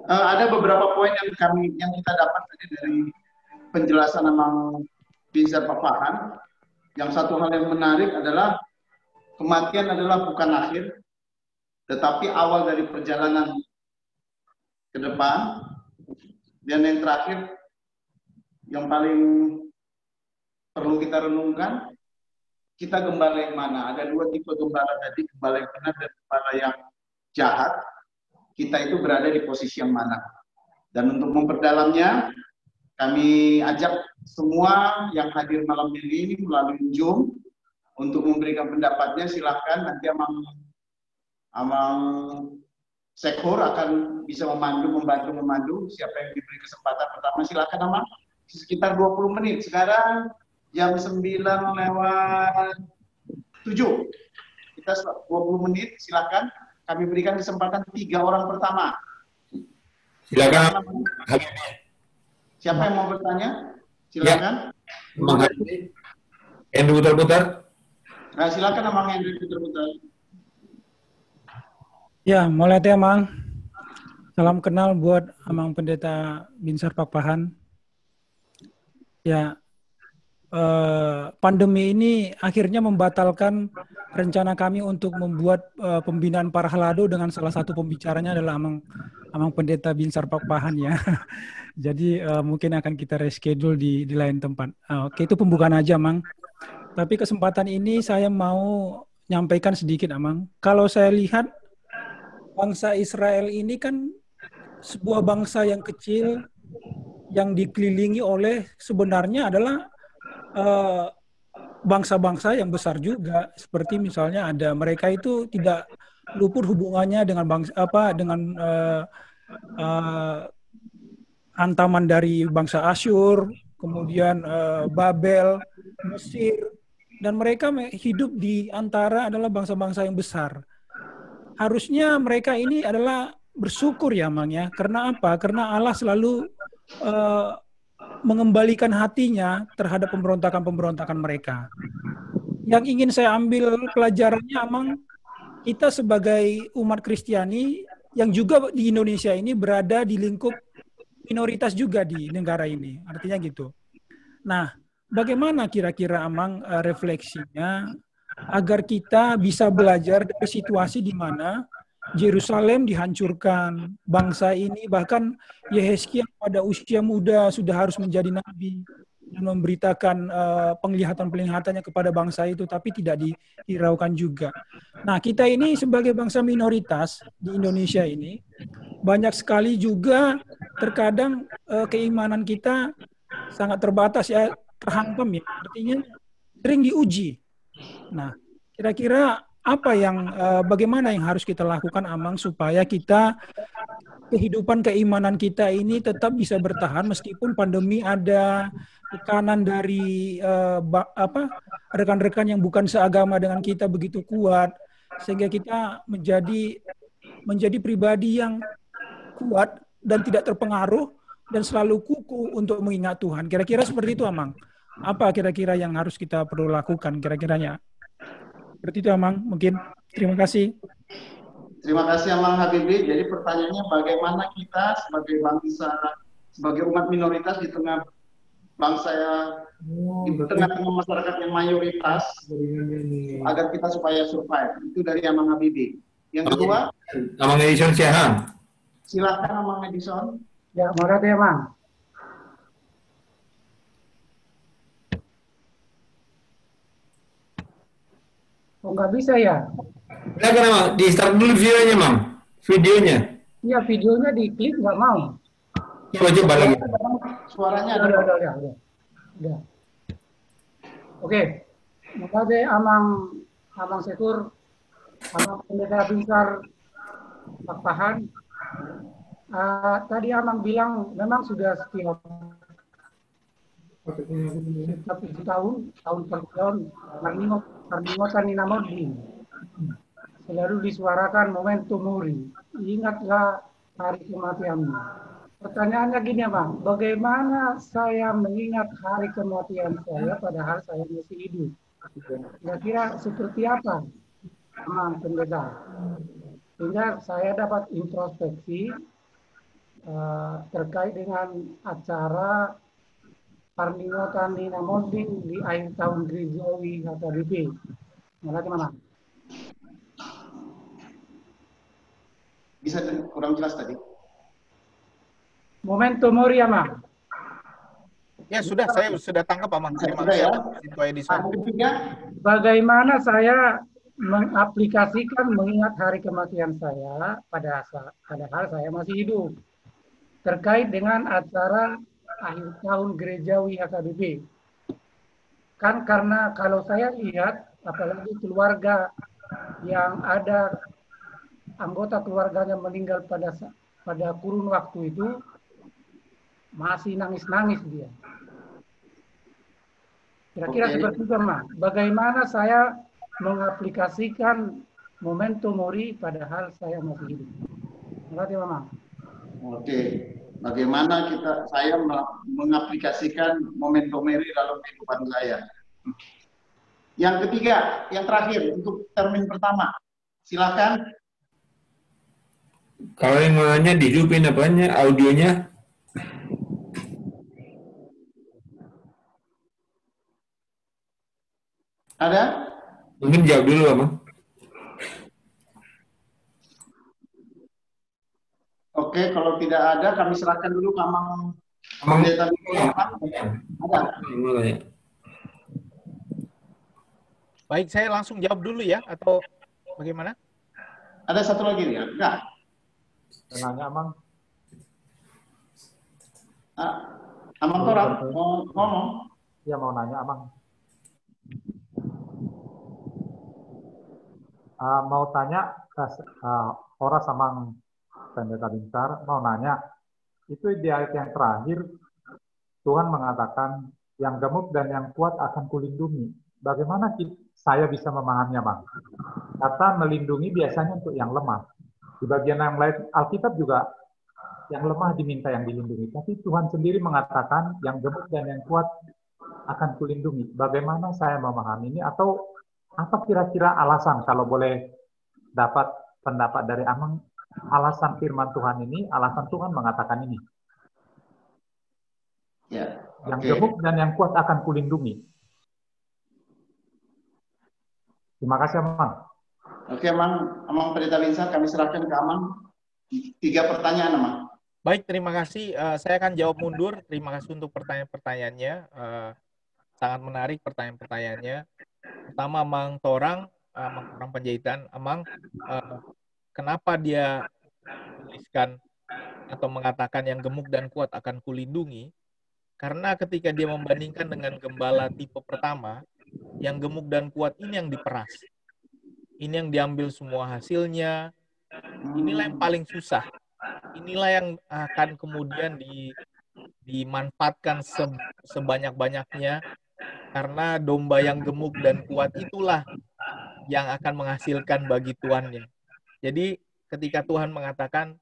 Ada beberapa poin yang kita dapat tadi dari penjelasan Amang Binzar Pakpahan. Yang satu hal yang menarik adalah kematian adalah bukan akhir, tetapi awal dari perjalanan ke depan. Dan yang terakhir, yang paling perlu kita renungkan, kita gembala yang mana? Ada dua tipe gembala tadi, gembala yang benar dan gembala yang jahat. Kita itu berada di posisi yang mana? Dan untuk memperdalamnya, kami ajak semua yang hadir malam ini melalui Zoom untuk memberikan pendapatnya. Silahkan, nanti Amang Sekhor akan bisa membantu siapa yang diberi kesempatan pertama. Silahkan, Amang, sekitar 20 menit. Sekarang jam 9:07. Kita 20 menit, silahkan. Kami berikan kesempatan 3 orang pertama. Silakan. Siapa yang mau bertanya? Silakan. Ya. Andrew putar-putar. Nah, silakan Amang Andrew putar-putar. Ya, mulai teh, Amang. Salam kenal buat Amang Pendeta Binzar Pakpahan. Ya, pandemi ini akhirnya membatalkan rencana kami untuk membuat pembinaan para halado dengan salah satu pembicaranya adalah Amang Pendeta Binzar Pakpahan ya. Jadi mungkin akan kita reschedule di lain tempat. Oke, itu pembukaan aja, Amang. Tapi kesempatan ini saya mau nyampaikan sedikit, Amang. Kalau saya lihat bangsa Israel ini kan sebuah bangsa yang kecil yang dikelilingi oleh sebenarnya adalah bangsa-bangsa yang besar juga, seperti misalnya ada mereka itu tidak luput hubungannya dengan antaman dari bangsa Asyur, kemudian Babel, Mesir, dan mereka hidup di antara adalah bangsa-bangsa yang besar. Harusnya mereka ini adalah bersyukur ya, Mang ya. Karena apa? Karena Allah selalu mengembalikan hatinya terhadap pemberontakan-pemberontakan mereka. Yang ingin saya ambil pelajarannya, Amang, kita sebagai umat Kristiani yang juga di Indonesia ini berada di lingkup minoritas juga di negara ini. Artinya gitu. Nah, bagaimana kira-kira, Amang, refleksinya agar kita bisa belajar dari situasi di mana Yerusalem dihancurkan, bangsa ini bahkan Yehezkiel pada usia muda sudah harus menjadi nabi dan memberitakan penglihatan-penglihatannya kepada bangsa itu, tapi tidak dihiraukan juga. Nah, kita ini sebagai bangsa minoritas di Indonesia ini banyak sekali juga terkadang keimanan kita sangat terbatas ya, terhantam ya, artinya sering diuji. Nah, kira-kira apa yang bagaimana yang harus kita lakukan, Amang, supaya kita kehidupan keimanan kita ini tetap bisa bertahan meskipun pandemi ada, tekanan dari rekan-rekan yang bukan seagama dengan kita begitu kuat, sehingga kita menjadi pribadi yang kuat dan tidak terpengaruh dan selalu kukuh untuk mengingat Tuhan. Kira-kira seperti itu, Amang. Apa kira-kira yang harus kita perlu lakukan kira-kiranya? Seperti itu, Amang, mungkin. Terima kasih. Terima kasih Amang Habibie. Jadi pertanyaannya bagaimana kita sebagai bangsa, sebagai umat minoritas di tengah bangsa di tengah-tengah masyarakat yang mayoritas agar kita supaya survive. Itu dari Amang Habibie. Yang kedua, Amang Edison Siahaan. Silakan Amang Edison. Ya, mau ya, Mang. Oh, nggak bisa ya? Silakan Amang, di start dulu videonya, Mang. Videonya. Iya, videonya diklik nggak mau. Coba lagi. Suaranya ada. Udah. Oke. Makasih Amang Sekur, Amang Pendeta Binsar Pakpahan. Tadi Amang bilang memang sudah setiap 7 tahun per tahun Marningotan Ninamodin selalu disuarakan momentum Muri. Ingatlah hari kematianmu. Pertanyaannya gini Bang, bagaimana saya mengingat hari kematian saya padahal saya masih hidup? Kira-kira seperti apa, Amang Pendeta? Sehingga saya dapat introspeksi terkait dengan acara Parningotan Ninamodin di akhir tahun Gerejawi HKBP. Gimana? Bisa kurang jelas tadi. Momentum Mori, Amang. Ya sudah, saya sudah tangkap Amang. Terima kasih. Bagaimana saya mengaplikasikan mengingat hari kematian saya padahal saya masih hidup terkait dengan acara akhir tahun Gerejawi HKBP. Kan karena kalau saya lihat apalagi keluarga yang ada anggota keluarganya meninggal pada kurun waktu itu masih nangis-nangis dia. Kira-kira seperti itu, Mas. Bagaimana saya mengaplikasikan momentum Mori padahal saya masih hidup. Terima kasih, Mama. Oke. Bagaimana saya mengaplikasikan momentum Mori dalam kehidupan saya. Yang ketiga, yang terakhir untuk termin pertama. Silakan. Kalau yang mau nanya dihidupin apanya, audionya. Ada? Mungkin jawab dulu, Amang. Oke, kalau tidak ada, kami serahkan dulu ke Amang. Ada? Baik, saya langsung jawab dulu ya, atau bagaimana? Ada satu lagi ya? Enggak. Nanya, Amang. Amang Torang, mau ngomong? Iya, mau nanya, Amang. Mau tanya, Horas Amang Pendeta Binsar, mau nanya, itu di ayat yang terakhir, Tuhan mengatakan, yang gemuk dan yang kuat akan kulindungi. Bagaimana saya bisa memahaminya, Bang? Kata melindungi biasanya untuk yang lemah. Di bagian yang lain, Alkitab juga yang lemah diminta yang dilindungi. Tapi Tuhan sendiri mengatakan, yang gemuk dan yang kuat akan kulindungi. Bagaimana saya memahami ini? Atau apa kira-kira alasan, kalau boleh dapat pendapat dari Amang, alasan firman Tuhan ini, alasan Tuhan mengatakan ini? Ya, yang gemuk dan yang kuat akan kulindungi. Terima kasih, Amang. Oke, Amang Pendeta Binsar, kami serahkan ke Amang. 3 pertanyaan, Amang. Baik, terima kasih. Saya akan jawab mundur. Terima kasih untuk pertanyaan-pertanyaannya. Sangat menarik pertanyaan-pertanyaannya. Pertama, Mang Torang Penjahitan. Amang, kenapa dia menuliskan atau mengatakan yang gemuk dan kuat akan kulindungi? Karena ketika dia membandingkan dengan gembala tipe pertama, yang gemuk dan kuat ini yang diperas. Ini yang diambil semua hasilnya. Inilah yang paling susah. Inilah yang akan kemudian dimanfaatkan sebanyak-banyaknya. Karena domba yang gemuk dan kuat itulah yang akan menghasilkan bagi tuannya. Jadi ketika Tuhan mengatakan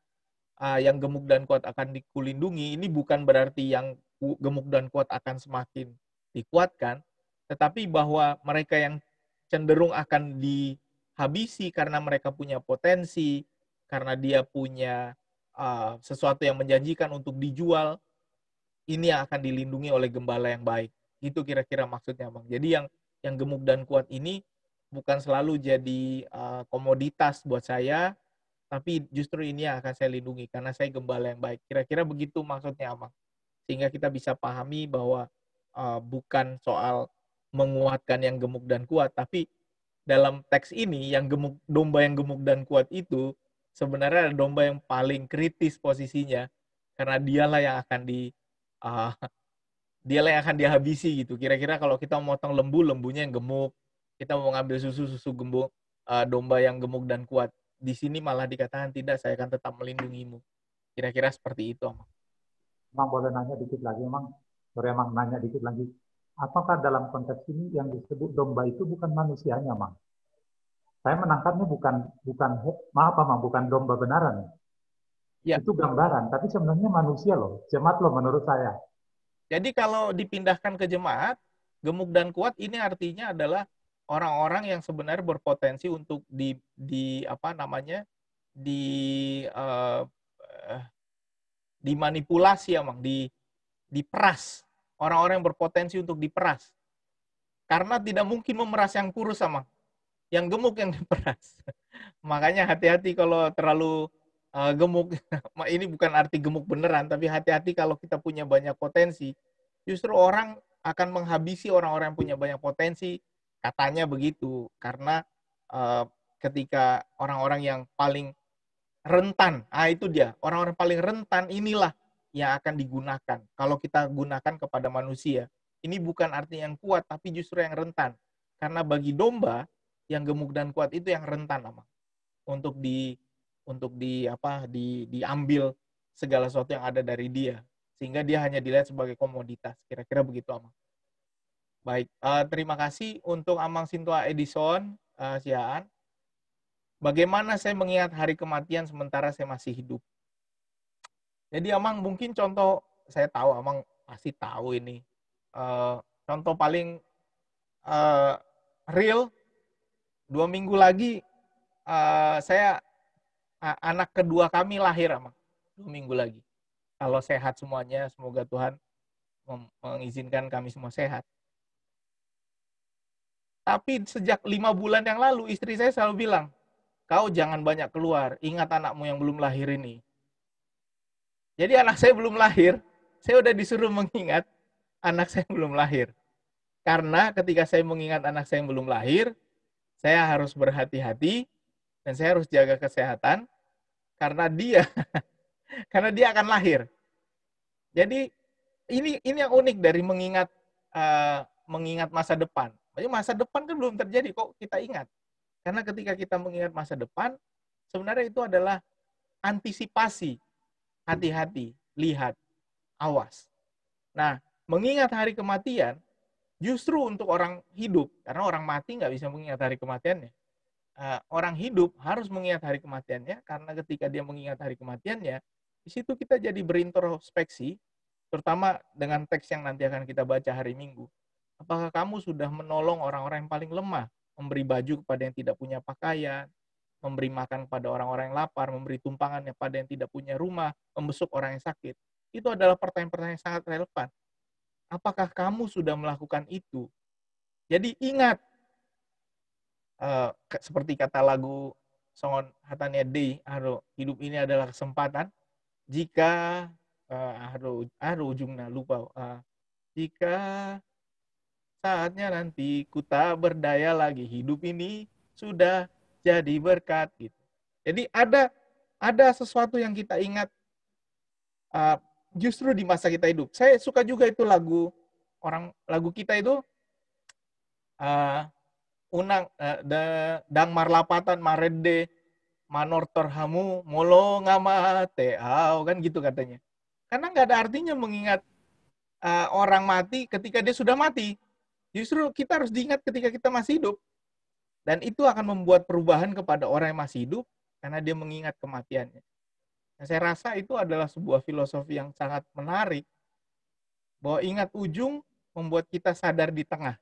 yang gemuk dan kuat akan dikulindungi, ini bukan berarti yang gemuk dan kuat akan semakin dikuatkan, tetapi bahwa mereka yang cenderung akan habisi karena mereka punya potensi, karena dia punya sesuatu yang menjanjikan untuk dijual, ini yang akan dilindungi oleh gembala yang baik. Itu kira-kira maksudnya, Bang. Jadi yang gemuk dan kuat ini bukan selalu jadi komoditas buat saya, tapi justru ini yang akan saya lindungi karena saya gembala yang baik. Kira-kira begitu maksudnya, Bang. Sehingga kita bisa pahami bahwa bukan soal menguatkan yang gemuk dan kuat, tapi dalam teks ini domba yang gemuk dan kuat itu sebenarnya ada domba yang paling kritis posisinya karena dialah yang akan dihabisi gitu. Kira-kira kalau kita mau motong lembunya yang gemuk, kita mau ngambil susu gemuk, domba yang gemuk dan kuat. Di sini malah dikatakan tidak, saya akan tetap melindungimu. Kira-kira seperti itu, Mang. Mang boleh nanya dikit lagi, Mang? Sorry, Mang, nanya dikit lagi. Apakah dalam konteks ini yang disebut domba itu bukan manusianya, Mang? Saya menangkapnya bukan domba benaran. Ya. Itu gambaran, tapi sebenarnya manusia loh, jemaat loh menurut saya. Jadi kalau dipindahkan ke jemaat, gemuk dan kuat ini artinya adalah orang-orang yang sebenarnya berpotensi untuk dimanipulasi ya, Mang, diperas. Orang-orang yang berpotensi untuk diperas. Karena tidak mungkin memeras yang kurus sama yang gemuk yang diperas. Makanya hati-hati kalau terlalu gemuk. Ini bukan arti gemuk beneran, tapi hati-hati kalau kita punya banyak potensi. Justru orang akan menghabisi orang-orang yang punya banyak potensi. Katanya begitu. Karena ketika orang-orang yang paling rentan, itu dia. Orang-orang paling rentan inilah yang akan digunakan. Kalau kita gunakan kepada manusia. Ini bukan arti yang kuat, tapi justru yang rentan. Karena bagi domba, yang gemuk dan kuat itu yang rentan, Amang. Untuk diambil segala sesuatu yang ada dari dia. Sehingga dia hanya dilihat sebagai komoditas. Kira-kira begitu, Amang. Baik, terima kasih untuk Amang Sintua Edison, Siaan. Bagaimana saya mengingat hari kematian sementara saya masih hidup? Jadi Amang mungkin contoh, saya tahu Amang pasti tahu ini. Contoh paling real, 2 minggu lagi anak kedua kami lahir, Amang. 2 minggu lagi. Kalau sehat semuanya, semoga Tuhan mengizinkan kami semua sehat. Tapi sejak 5 bulan yang lalu, istri saya selalu bilang, kau jangan banyak keluar, ingat anakmu yang belum lahir ini. Jadi anak saya belum lahir, saya udah disuruh mengingat anak saya yang belum lahir. Karena ketika saya mengingat anak saya yang belum lahir, saya harus berhati-hati dan saya harus jaga kesehatan karena dia akan lahir. Jadi ini yang unik dari mengingat masa depan. Masa depan kan belum terjadi, kok kita ingat. Karena ketika kita mengingat masa depan, sebenarnya itu adalah antisipasi. Hati-hati, lihat, awas. Nah, mengingat hari kematian, justru untuk orang hidup, karena orang mati nggak bisa mengingat hari kematiannya. Orang hidup harus mengingat hari kematiannya, karena ketika dia mengingat hari kematiannya, di situ kita jadi berintrospeksi, terutama dengan teks yang nanti akan kita baca hari Minggu. Apakah kamu sudah menolong orang-orang yang paling lemah, memberi baju kepada yang tidak punya pakaian, memberi makan kepada orang-orang yang lapar, memberi tumpangan kepada yang tidak punya rumah, membesuk orang yang sakit? Itu adalah pertanyaan-pertanyaan yang sangat relevan. Apakah kamu sudah melakukan itu? Jadi ingat, seperti kata lagu Songon Hatania Day, hidup ini adalah kesempatan. Jika ujungnya lupa. Jika saatnya nanti ku tak berdaya lagi, hidup ini sudah jadi berkat gitu. Jadi ada sesuatu yang kita ingat justru di masa kita hidup. Saya suka juga itu lagu kita itu dang marlapatan marede manor terhamu molo ngamate kan gitu katanya. Karena nggak ada artinya mengingat orang mati ketika dia sudah mati. Justru kita harus diingat ketika kita masih hidup. Dan itu akan membuat perubahan kepada orang yang masih hidup karena dia mengingat kematiannya. Nah, saya rasa itu adalah sebuah filosofi yang sangat menarik. Bahwa ingat ujung membuat kita sadar di tengah.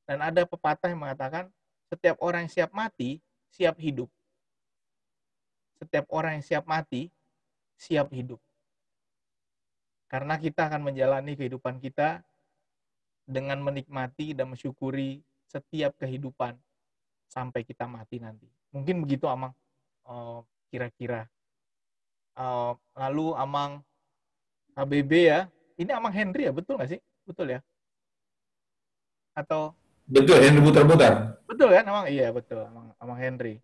Dan ada pepatah yang mengatakan, setiap orang yang siap mati, siap hidup. Setiap orang yang siap mati, siap hidup. Karena kita akan menjalani kehidupan kita dengan menikmati dan mensyukuri setiap kehidupan sampai kita mati nanti. Mungkin begitu Amang, kira-kira. Lalu Amang HBB ya, ini Amang Henry ya, betul nggak sih? Betul ya? Atau? Betul, Henry Butar-Butar. Betul kan Amang? Iya betul, Amang Henry.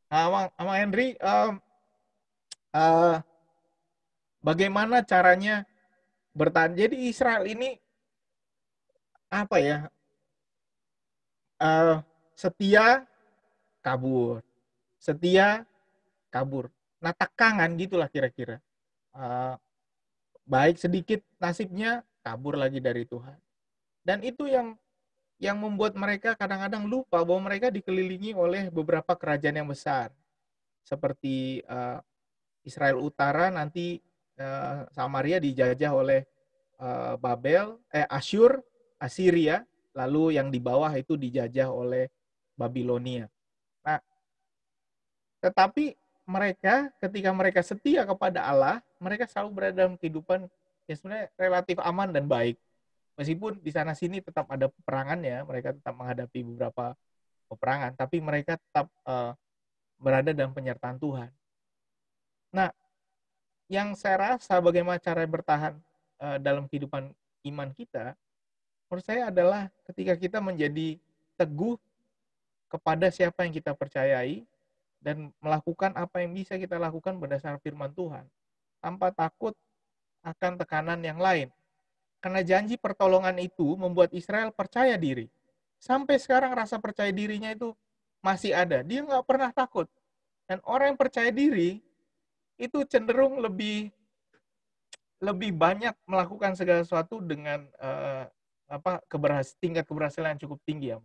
Nah, Amang Henry, bagaimana caranya bertahan? Jadi Israel ini apa ya? Setia kabur, setia kabur. Nah, tekangan gitulah kira-kira. Baik sedikit nasibnya kabur lagi dari Tuhan. Dan itu yang membuat mereka kadang-kadang lupa bahwa mereka dikelilingi oleh beberapa kerajaan yang besar. Seperti Israel Utara nanti Samaria dijajah oleh Asyur, Assyria, lalu yang di bawah itu dijajah oleh Babilonia. Nah, tetapi mereka ketika mereka setia kepada Allah, mereka selalu berada dalam kehidupan yang sebenarnya relatif aman dan baik. Meskipun di sana sini tetap ada peperangannya, mereka tetap menghadapi beberapa peperangan, tapi mereka tetap berada dalam penyertaan Tuhan. Nah, yang saya rasa bagaimana cara bertahan dalam kehidupan iman kita, menurut saya adalah ketika kita menjadi teguh kepada siapa yang kita percayai dan melakukan apa yang bisa kita lakukan berdasarkan firman Tuhan, tanpa takut akan tekanan yang lain. Karena janji pertolongan itu membuat Israel percaya diri. Sampai sekarang rasa percaya dirinya itu masih ada. Dia nggak pernah takut. Dan orang yang percaya diri itu cenderung lebih banyak melakukan segala sesuatu dengan tingkat keberhasilan yang cukup tinggi ya.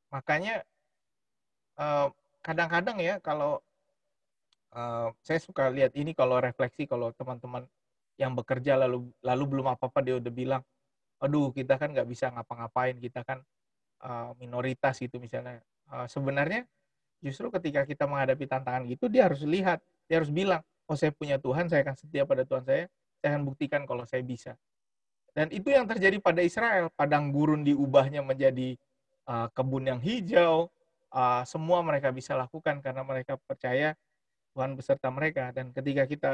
Makanya kadang-kadang ya kalau saya suka lihat ini kalau refleksi kalau teman-teman yang bekerja lalu belum apa-apa dia udah bilang, aduh kita kan nggak bisa ngapa-ngapain, kita kan minoritas gitu misalnya. Sebenarnya justru ketika kita menghadapi tantangan gitu dia harus lihat, dia harus bilang, oh saya punya Tuhan, saya akan setia pada Tuhan saya akan buktikan kalau saya bisa. Dan itu yang terjadi pada Israel, padang gurun diubahnya menjadi kebun yang hijau, semua mereka bisa lakukan karena mereka percaya Tuhan beserta mereka. Dan ketika kita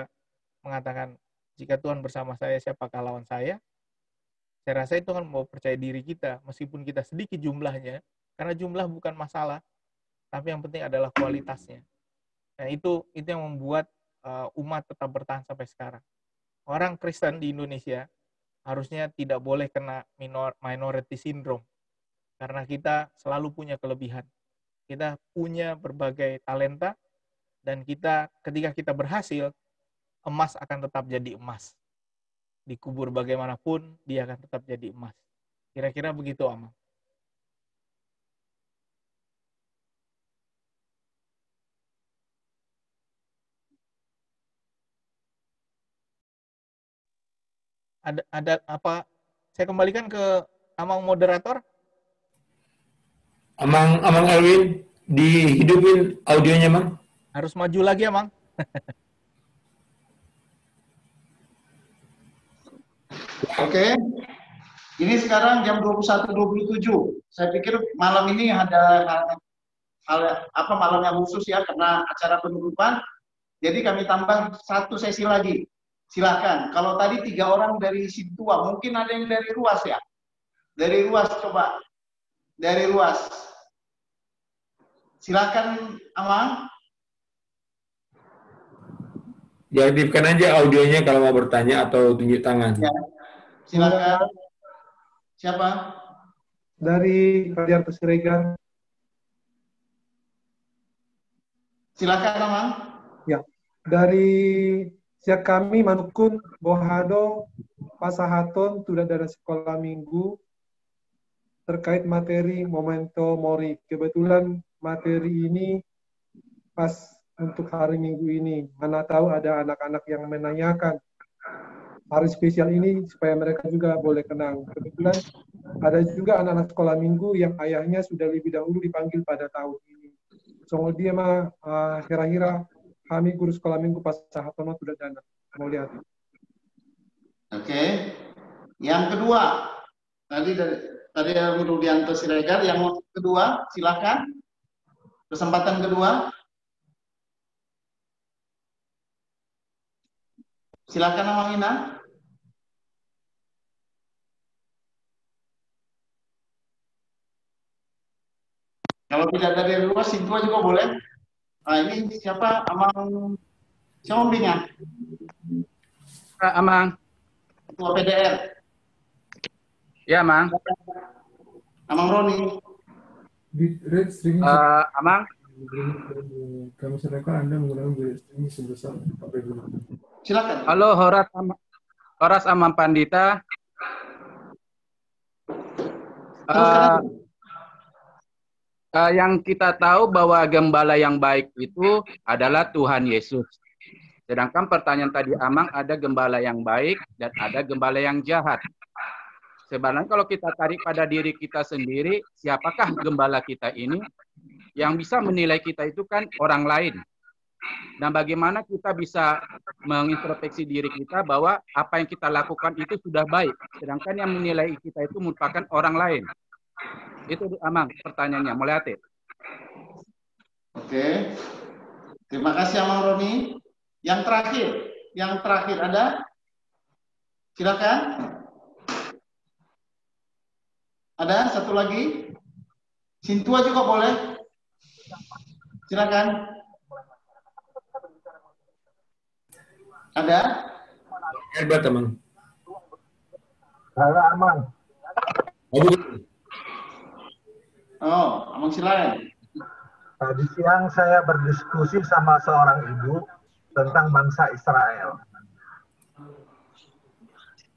mengatakan, jika Tuhan bersama saya, siapakah lawan saya? Saya rasa itu kan mau percaya diri kita, meskipun kita sedikit jumlahnya, karena jumlah bukan masalah, tapi yang penting adalah kualitasnya. Nah itu yang membuat umat tetap bertahan sampai sekarang. Orang Kristen di Indonesia harusnya tidak boleh kena minority syndrome, karena kita selalu punya kelebihan. Kita punya berbagai talenta, dan ketika kita berhasil, emas akan tetap jadi emas. Dikubur bagaimanapun, dia akan tetap jadi emas. Kira-kira begitu, Amang. Ada apa? Saya kembalikan ke Amang moderator. Amang Elwin, dihidupin audionya, Mang. Harus maju lagi, Amang. Oke. Ini sekarang jam 21.27. Saya pikir malam ini ada malam yang khusus ya karena acara penutupan. Jadi kami tambah satu sesi lagi. Silakan. Kalau tadi 3 orang dari Sintua, mungkin ada yang dari Ruas ya? Dari Ruas coba. Dari Ruas. Silakan, Amang. Diaktifkan aja audionya kalau mau bertanya atau tunjuk tangan. Ya. Silakan. Siapa? Dari Fajar Siregar. Silakan, Amang. Ya. Dari siak kami Manukun, Bohado, Pasahaton, sudah ada sekolah minggu terkait materi Memento Mori. Kebetulan materi ini pas untuk hari Minggu ini. Mana tahu ada anak-anak yang menanyakan hari spesial ini supaya mereka juga boleh kenang. Kebetulan ada juga anak-anak sekolah minggu yang ayahnya sudah lebih dahulu dipanggil pada tahun ini. Soal dia mah hira-hira kami guru sekolah minggu pas sahatono sudah dana. Mau lihat. Oke. Yang kedua, tadi Rudianto Siregar. Yang kedua, silakan. Kesempatan kedua. Silakan Amang Ina. Kalau tidak dari luar, Sintua juga boleh. Nah, ini siapa? Siapa Binga? Amang. Ketua PDR. Ya, Amang. Amang Roni. Amang. Kami sarankan Anda menggunakan biaya streaming sebesar 4.000. Silakan. Halo, Horas Amang Pandita. Yang kita tahu bahwa gembala yang baik itu adalah Tuhan Yesus. Sedangkan pertanyaan tadi Amang, ada gembala yang baik dan ada gembala yang jahat. Sebenarnya kalau kita tarik pada diri kita sendiri, siapakah gembala kita ini? Yang bisa menilai kita itu kan orang lain. Dan bagaimana kita bisa mengintrospeksi diri kita bahwa apa yang kita lakukan itu sudah baik. Sedangkan yang menilai kita itu merupakan orang lain. Itu Amang pertanyaannya. Mulai hati. Oke. Terima kasih Amang Roni. Yang terakhir ada? Silakan. Ada satu lagi? Sintua juga boleh. Silakan. Ada? Hebat, Amang. Halo, Amang. Oh, Amang silakan. Tadi siang saya berdiskusi sama seorang ibu tentang bangsa Israel.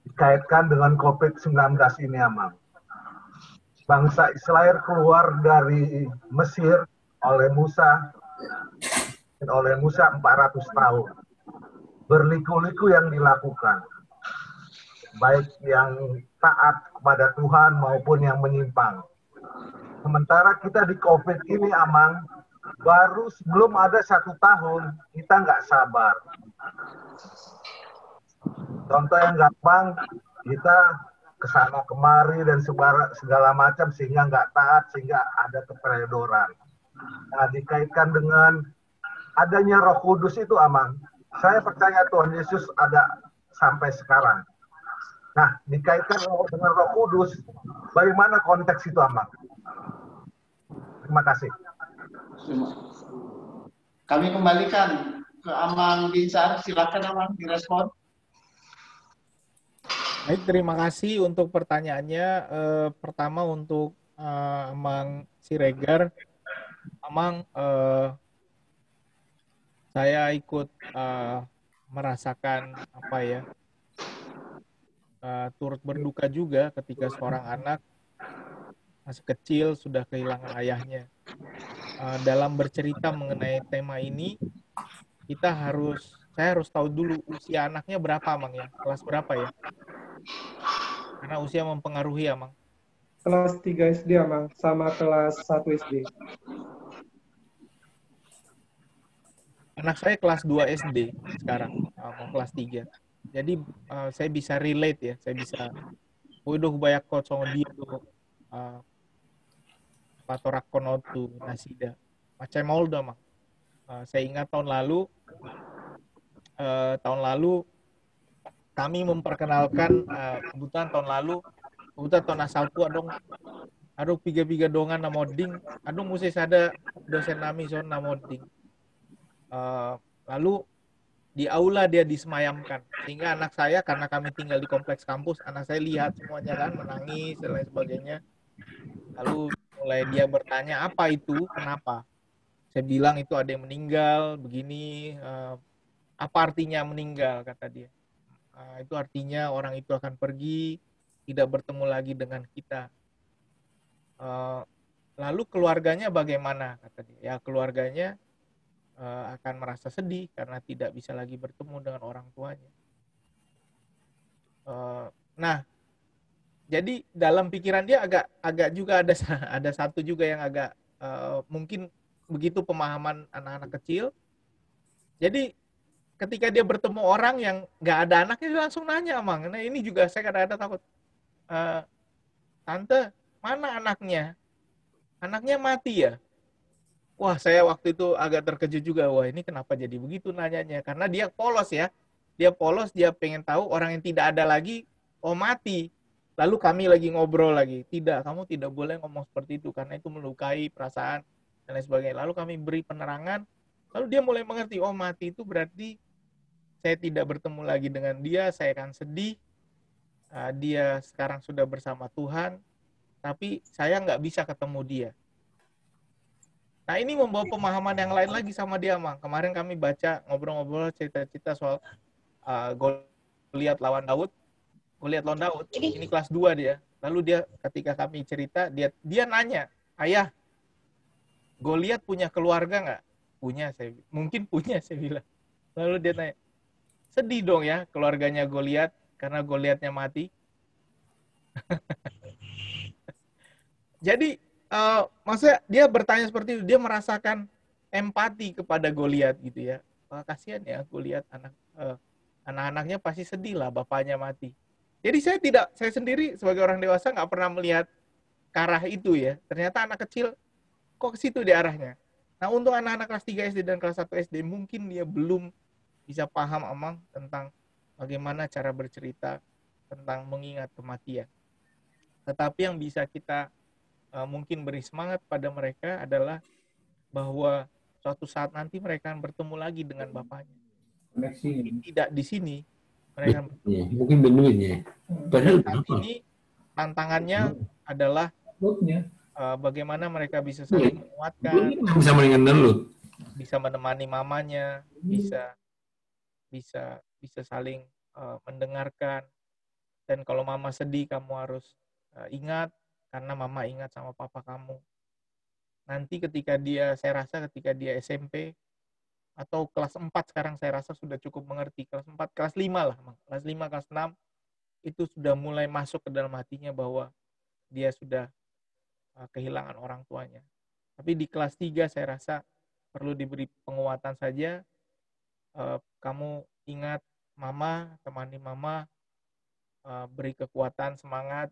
Dikaitkan dengan COVID-19 ini, Amang. Bangsa Israel keluar dari Mesir oleh Musa 400 tahun. Berliku-liku yang dilakukan. Baik yang taat kepada Tuhan maupun yang menyimpang. Sementara kita di COVID ini, Amang, baru sebelum ada 1 tahun, kita nggak sabar. Contoh yang gampang, kita kesana kemari dan segala macam sehingga nggak taat, sehingga ada keteledoran. Nah, dikaitkan dengan adanya Roh Kudus itu, Amang, saya percaya Tuhan Yesus ada sampai sekarang. Nah, dikaitkan dengan Roh Kudus, bagaimana konteks itu, Amang? Terima kasih. Kami kembalikan ke Amang Binsar. Silakan Amang direspon. Baik, terima kasih untuk pertanyaannya. Pertama untuk Amang Siregar. Amang, saya ikut merasakan turut berduka juga ketika seorang anak masih kecil sudah kehilangan ayahnya. Dalam bercerita mengenai tema ini, saya harus tahu dulu usia anaknya berapa, Amang ya? Kelas berapa ya? Karena usia mempengaruhi, Amang. Kelas 3 SD, Amang, sama kelas 1 SD. Anak saya kelas 2 SD sekarang, mau kelas 3. Jadi saya bisa relate ya, saya bisa udah banyak kosong dia tuh patorak konotu nasida macam mau udah Mang. Saya ingat tahun lalu kami memperkenalkan kebutuhan tahun asal tua dong. Aduh piga dongan namoding. Aduh mesti ada dosen nami son namoding. Lalu di aula dia disemayamkan sehingga anak saya, karena kami tinggal di kompleks kampus, anak saya lihat semuanya kan menangis dan lain sebagainya. Lalu mulai dia bertanya apa itu, kenapa? Saya bilang itu ada yang meninggal begini. Apa artinya meninggal, kata dia. Itu artinya orang itu akan pergi, tidak bertemu lagi dengan kita. Lalu keluarganya bagaimana, kata dia. Ya keluarganya akan merasa sedih karena tidak bisa lagi bertemu dengan orang tuanya. Nah, jadi dalam pikiran dia agak juga ada satu juga yang agak mungkin begitu pemahaman anak-anak kecil. Jadi ketika dia bertemu orang yang nggak ada anaknya, dia langsung nanya, Mang. Nah ini juga saya kadang-kadang takut. Tante, mana anaknya? Anaknya mati ya? Wah, saya waktu itu agak terkejut juga. Wah, ini kenapa jadi begitu nanyanya? Karena dia polos ya. Dia polos, dia pengen tahu orang yang tidak ada lagi, oh mati. Lalu kami lagi ngobrol lagi. Tidak, kamu tidak boleh ngomong seperti itu, karena itu melukai perasaan, dan lain sebagainya. Lalu kami beri penerangan, lalu dia mulai mengerti, oh mati itu berarti saya tidak bertemu lagi dengan dia, saya akan sedih. Dia sekarang sudah bersama Tuhan, tapi saya nggak bisa ketemu dia. Nah ini membawa pemahaman yang lain lagi sama dia, Mang. Kemarin kami baca, ngobrol-ngobrol, cerita-cerita soal Goliat lawan Daud. Goliat lawan Daud, ini kelas 2 dia. Lalu dia ketika kami cerita, dia nanya, ayah, Goliat punya keluarga nggak? Punya, mungkin punya, saya bilang. Lalu dia tanya, sedih dong ya keluarganya Goliat karena Goliatnya mati. Jadi maksudnya dia bertanya seperti itu, dia merasakan empati kepada Goliat gitu ya. Kasihan ya Goliat, anak-anaknya pasti sedih lah bapaknya mati. Jadi saya sendiri sebagai orang dewasa nggak pernah melihat ke arah itu ya. Ternyata anak kecil kok ke situ diarahnya. Nah untuk anak-anak kelas 3 SD dan kelas 1 SD mungkin dia belum bisa paham, Amang, tentang bagaimana cara bercerita tentang mengingat kematian. Tetapi yang bisa kita mungkin beri semangat pada mereka adalah bahwa suatu saat nanti mereka akan bertemu lagi dengan bapaknya. Tidak di sini, mereka mungkin benunya. Padahal saat ini tantangannya adalah bagaimana mereka bisa saling menguatkan, bisa menemani mamanya, bisa saling mendengarkan. Dan kalau mama sedih, kamu harus ingat, karena mama ingat sama papa kamu. Nanti ketika saya rasa ketika dia SMP, atau kelas 4 sekarang saya rasa sudah cukup mengerti. Kelas 4, kelas 5 lah. Kelas 5, kelas 6, itu sudah mulai masuk ke dalam hatinya bahwa dia sudah kehilangan orang tuanya. Tapi di kelas 3 saya rasa perlu diberi penguatan saja. Kamu ingat mama, temani mama, beri kekuatan, semangat,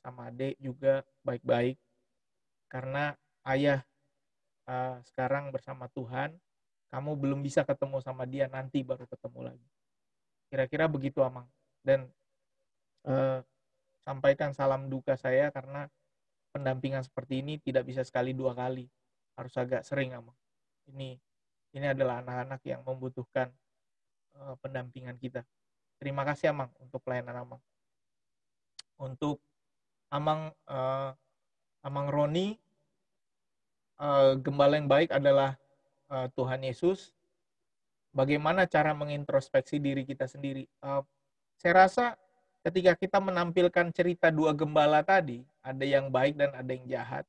sama adik juga baik-baik. Karena ayah sekarang bersama Tuhan, kamu belum bisa ketemu sama dia, nanti baru ketemu lagi. Kira-kira begitu, Amang. Dan sampaikan salam duka saya karena pendampingan seperti ini tidak bisa sekali 2 kali. Harus agak sering, Amang. Ini adalah anak-anak yang membutuhkan pendampingan kita. Terima kasih, Amang, untuk pelayanan Amang. Untuk Amang Roni, gembala yang baik adalah Tuhan Yesus. Bagaimana cara mengintrospeksi diri kita sendiri? Saya rasa ketika kita menampilkan cerita 2 gembala tadi, ada yang baik dan ada yang jahat,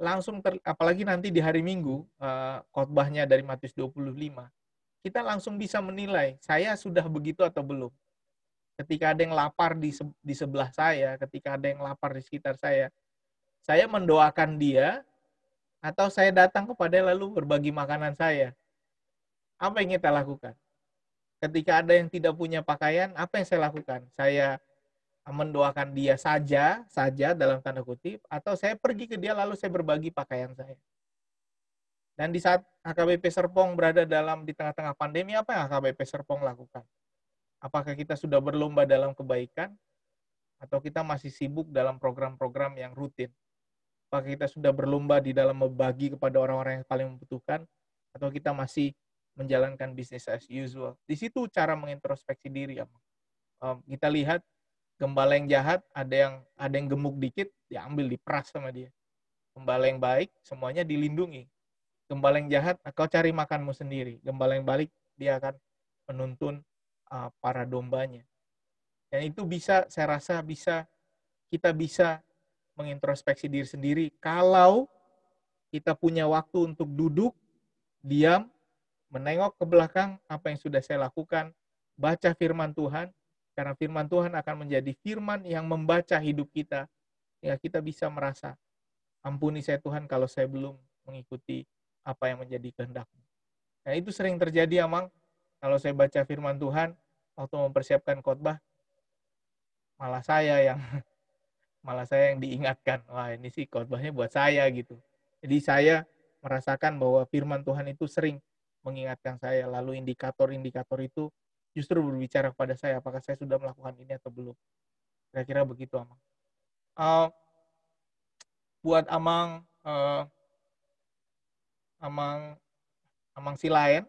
langsung apalagi nanti di hari Minggu, khotbahnya dari Matius 25, kita langsung bisa menilai, saya sudah begitu atau belum. Ketika ada yang lapar di sebelah saya, ketika ada yang lapar di sekitar saya mendoakan dia, atau saya datang kepada lalu berbagi makanan saya. Apa yang kita lakukan? Ketika ada yang tidak punya pakaian, apa yang saya lakukan? Saya mendoakan dia saja dalam tanda kutip, atau saya pergi ke dia lalu saya berbagi pakaian saya. Dan di saat HKBP Serpong berada di tengah-tengah pandemi, apa yang HKBP Serpong lakukan? Apakah kita sudah berlomba dalam kebaikan, atau kita masih sibuk dalam program-program yang rutin? Apakah kita sudah berlomba di dalam membagi kepada orang-orang yang paling membutuhkan, atau kita masih menjalankan bisnis as usual? Di situ cara mengintrospeksi diri. Kita lihat gembala yang jahat, ada yang gemuk dikit, diambil, diperas sama dia. Gembala yang baik, semuanya dilindungi. Gembala yang jahat, kau cari makanmu sendiri. Gembala yang balik, dia akan menuntun para dombanya. Dan itu saya rasa kita bisa mengintrospeksi diri sendiri kalau kita punya waktu untuk duduk, diam, menengok ke belakang apa yang sudah saya lakukan, baca firman Tuhan, karena firman Tuhan akan menjadi firman yang membaca hidup kita, sehingga kita bisa merasa, ampuni saya Tuhan kalau saya belum mengikuti apa yang menjadi kehendak-Mu. Nah, itu sering terjadi, Amang. Kalau saya baca firman Tuhan, waktu mempersiapkan khotbah, malah saya yang diingatkan. Wah, ini sih khotbahnya buat saya gitu. Jadi saya merasakan bahwa firman Tuhan itu sering mengingatkan saya. Lalu indikator-indikator itu justru berbicara kepada saya, apakah saya sudah melakukan ini atau belum. Kira-kira begitu, Amang. Buat Amang Silaen,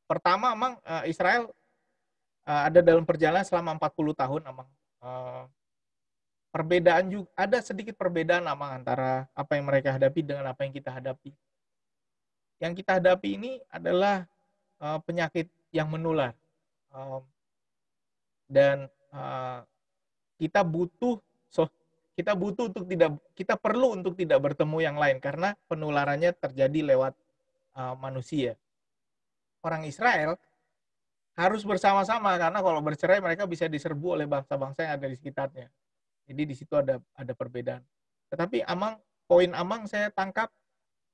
pertama Amang, Israel ada dalam perjalanan selama 40 tahun, Amang. Perbedaan juga, ada sedikit perbedaan, Amang, antara apa yang mereka hadapi dengan apa yang kita hadapi. Yang kita hadapi ini adalah penyakit yang menular. Dan kita perlu untuk tidak bertemu yang lain karena penularannya terjadi lewat manusia. Orang Israel harus bersama-sama karena kalau bercerai mereka bisa diserbu oleh bangsa-bangsa yang ada di sekitarnya. Jadi di situ ada perbedaan. Tetapi poin Amang saya tangkap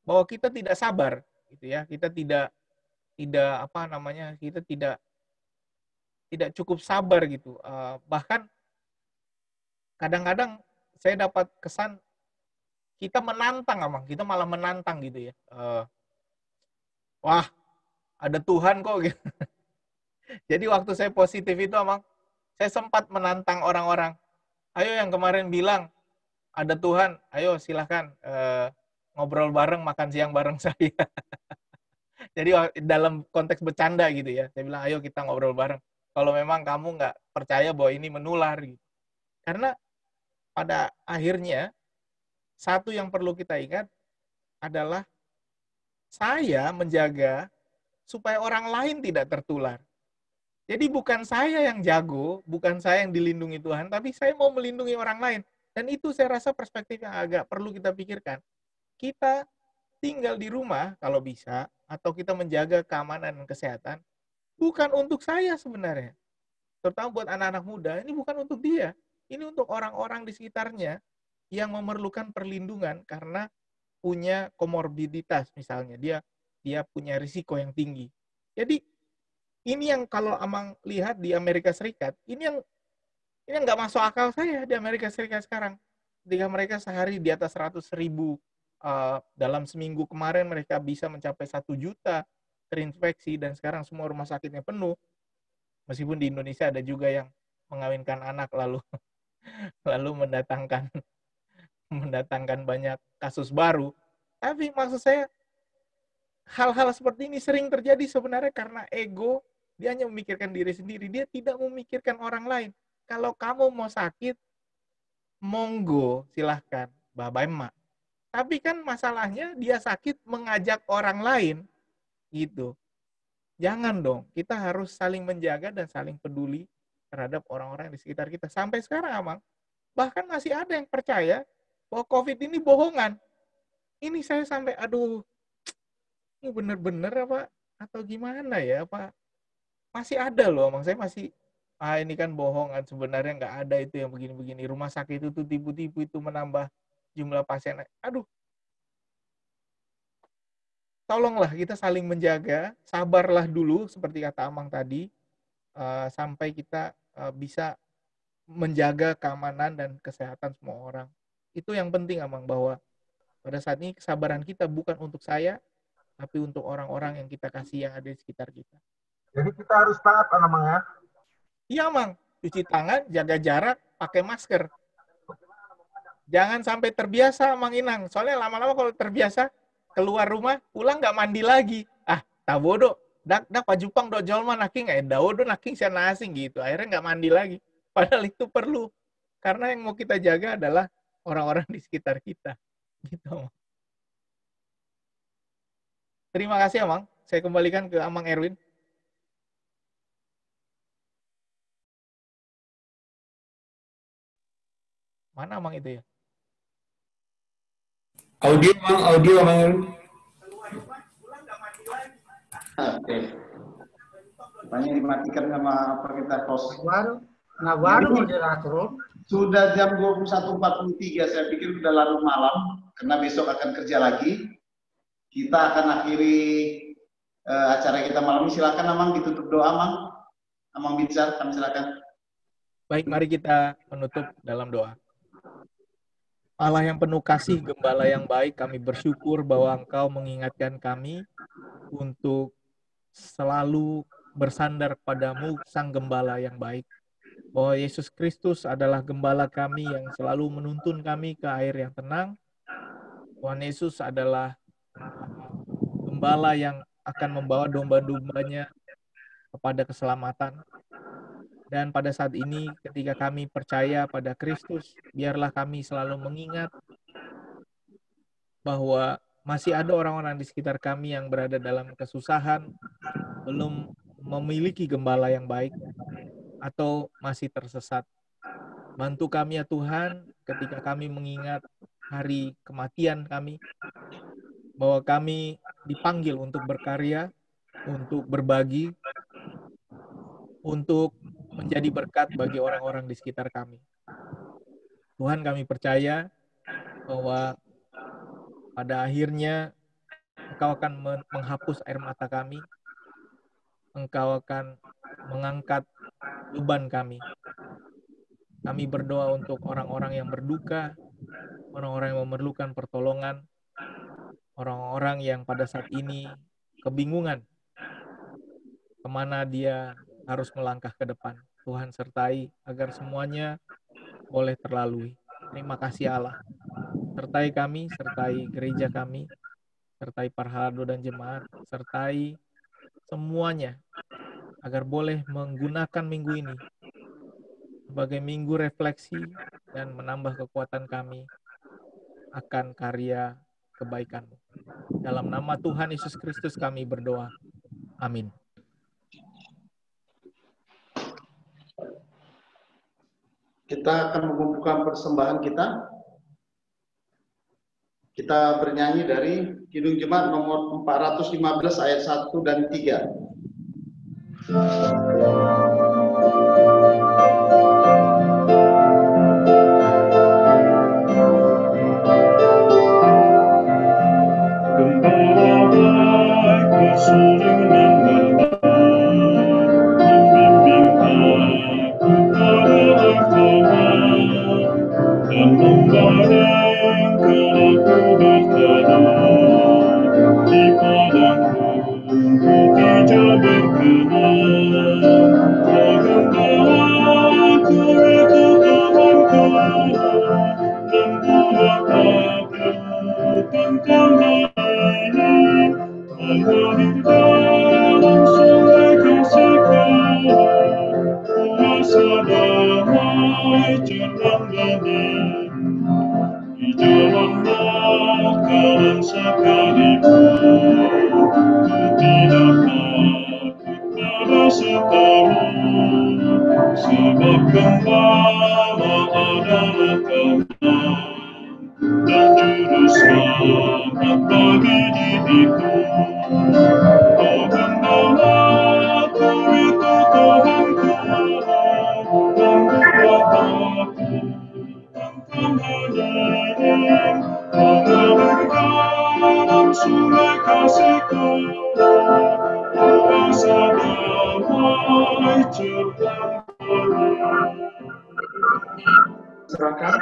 bahwa kita tidak sabar, gitu ya. Kita tidak cukup sabar gitu. Bahkan kadang-kadang saya dapat kesan kita menantang, Amang. Kita malah menantang gitu ya. Wah, ada Tuhan kok gitu. Jadi waktu saya positif itu, Amang, saya sempat menantang orang-orang. Ayo yang kemarin bilang ada Tuhan, ayo silahkan ngobrol bareng, makan siang bareng saya. Jadi dalam konteks bercanda gitu ya. Saya bilang, ayo kita ngobrol bareng. Kalau memang kamu nggak percaya bahwa ini menular gitu. Karena pada akhirnya, satu yang perlu kita ingat adalah saya menjaga supaya orang lain tidak tertular. Jadi bukan saya yang jago, bukan saya yang dilindungi Tuhan, tapi saya mau melindungi orang lain. Dan itu saya rasa perspektif yang agak perlu kita pikirkan. Kita tinggal di rumah kalau bisa, atau kita menjaga keamanan dan kesehatan, bukan untuk saya sebenarnya. Terutama buat anak-anak muda, ini bukan untuk dia. Ini untuk orang-orang di sekitarnya yang memerlukan perlindungan karena punya komorbiditas misalnya. Dia punya risiko yang tinggi. Jadi ini yang kalau Amang lihat di Amerika Serikat, ini yang nggak masuk akal saya di Amerika Serikat sekarang. Ketika mereka sehari di atas 100.000, dalam seminggu kemarin mereka bisa mencapai 1 juta terinfeksi dan sekarang semua rumah sakitnya penuh. Meskipun di Indonesia ada juga yang mengawinkan anak lalu mendatangkan banyak kasus baru. Tapi maksud saya hal-hal seperti ini sering terjadi sebenarnya karena ego. Dia hanya memikirkan diri sendiri. Dia tidak memikirkan orang lain. Kalau kamu mau sakit, monggo, silahkan. Baba emak. Tapi kan masalahnya dia sakit mengajak orang lain. Gitu. Jangan dong. Kita harus saling menjaga dan saling peduli terhadap orang-orang di sekitar kita. Sampai sekarang, Amang, bahkan masih ada yang percaya bahwa COVID ini bohongan. Ini saya sampai, aduh, ini bener-bener apa? Atau gimana ya, Pak? Masih ada loh, Amang. Saya masih, ini kan bohongan. Sebenarnya nggak ada itu yang begini-begini. Rumah sakit itu tuh tipu-tipu itu menambah jumlah pasien. Aduh. Tolonglah kita saling menjaga. Sabarlah dulu, seperti kata Amang tadi. Sampai kita bisa menjaga keamanan dan kesehatan semua orang. Itu yang penting, Amang, bahwa pada saat ini kesabaran kita bukan untuk saya, tapi untuk orang-orang yang kita kasih yang ada di sekitar kita. Jadi kita harus taat, Amang ya? Iya, Mang. Cuci tangan, jaga jarak, pakai masker. Jangan sampai terbiasa, Mang Inang. Soalnya lama-lama kalau terbiasa, keluar rumah, pulang nggak mandi lagi. Tak bodoh. Dak pajupang do jolma naking, dawodo naking siana asing gitu. Akhirnya nggak mandi lagi. Padahal itu perlu. Karena yang mau kita jaga adalah orang-orang di sekitar kita. Gitu, Mang. Terima kasih, Amang. Saya kembalikan ke Amang Erwin. Mana Amang itu ya? Audio, Amang Erwin. Oke. Tanya dimatikan sama perintah host. Baru moderator. Sudah jam 21.43, saya pikir sudah larut malam. karena besok akan kerja lagi. Kita akan akhiri acara kita malam ini. Silakan Amang ditutup doa, Amang. Amang Binsar, kami silakan. Baik, mari kita menutup dalam doa. Allah yang penuh kasih, Gembala yang baik, kami bersyukur bahwa Engkau mengingatkan kami untuk selalu bersandar padamu, Sang Gembala yang baik. Bahwa Yesus Kristus adalah Gembala kami yang selalu menuntun kami ke air yang tenang. Tuhan Yesus adalah Gembala yang akan membawa domba-dombanya kepada keselamatan. Dan pada saat ini ketika kami percaya pada Kristus, biarlah kami selalu mengingat bahwa masih ada orang-orang di sekitar kami yang berada dalam kesusahan, belum memiliki gembala yang baik, atau masih tersesat. Bantu kami ya Tuhan ketika kami mengingat hari kematian kami, bahwa kami dipanggil untuk berkarya, untuk berbagi, untuk menjadi berkat bagi orang-orang di sekitar kami. Tuhan, kami percaya bahwa pada akhirnya Engkau akan menghapus air mata kami, Engkau akan mengangkat beban kami. Kami berdoa untuk orang-orang yang berduka, orang-orang yang memerlukan pertolongan, orang-orang yang pada saat ini kebingungan kemana dia harus melangkah ke depan. Tuhan sertai agar semuanya boleh terlalui. Terima kasih Allah. Sertai kami, sertai gereja kami, sertai Parhalado dan jemaat, sertai semuanya agar boleh menggunakan minggu ini sebagai minggu refleksi dan menambah kekuatan kami akan karya kebaikan-Mu. Dalam nama Tuhan Yesus Kristus kami berdoa. Amin. Kita akan mengumpulkan persembahan kita. Kita bernyanyi dari Kidung Jemaat nomor 415 ayat 1 dan 3. Serahkan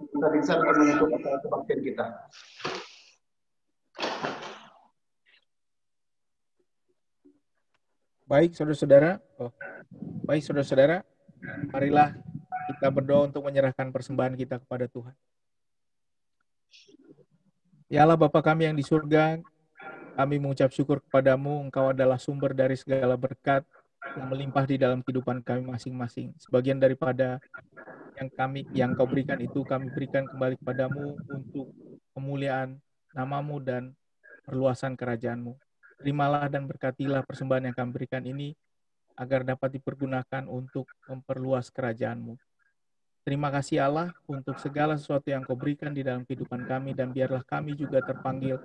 kita bisa menutup acara kebaktian kita. Baik, saudara-saudara, marilah kita berdoa untuk menyerahkan persembahan kita kepada Tuhan. Ya Allah Bapa kami yang di surga, kami mengucap syukur kepadamu, Engkau adalah sumber dari segala berkat yang melimpah di dalam kehidupan kami masing-masing. Sebagian daripada yang Kau berikan itu kami berikan kembali kepadamu untuk kemuliaan namamu dan perluasan kerajaan-Mu. Terimalah dan berkatilah persembahan yang kami berikan ini agar dapat dipergunakan untuk memperluas kerajaan-Mu. Terima kasih Allah untuk segala sesuatu yang Kau berikan di dalam kehidupan kami, dan biarlah kami juga terpanggil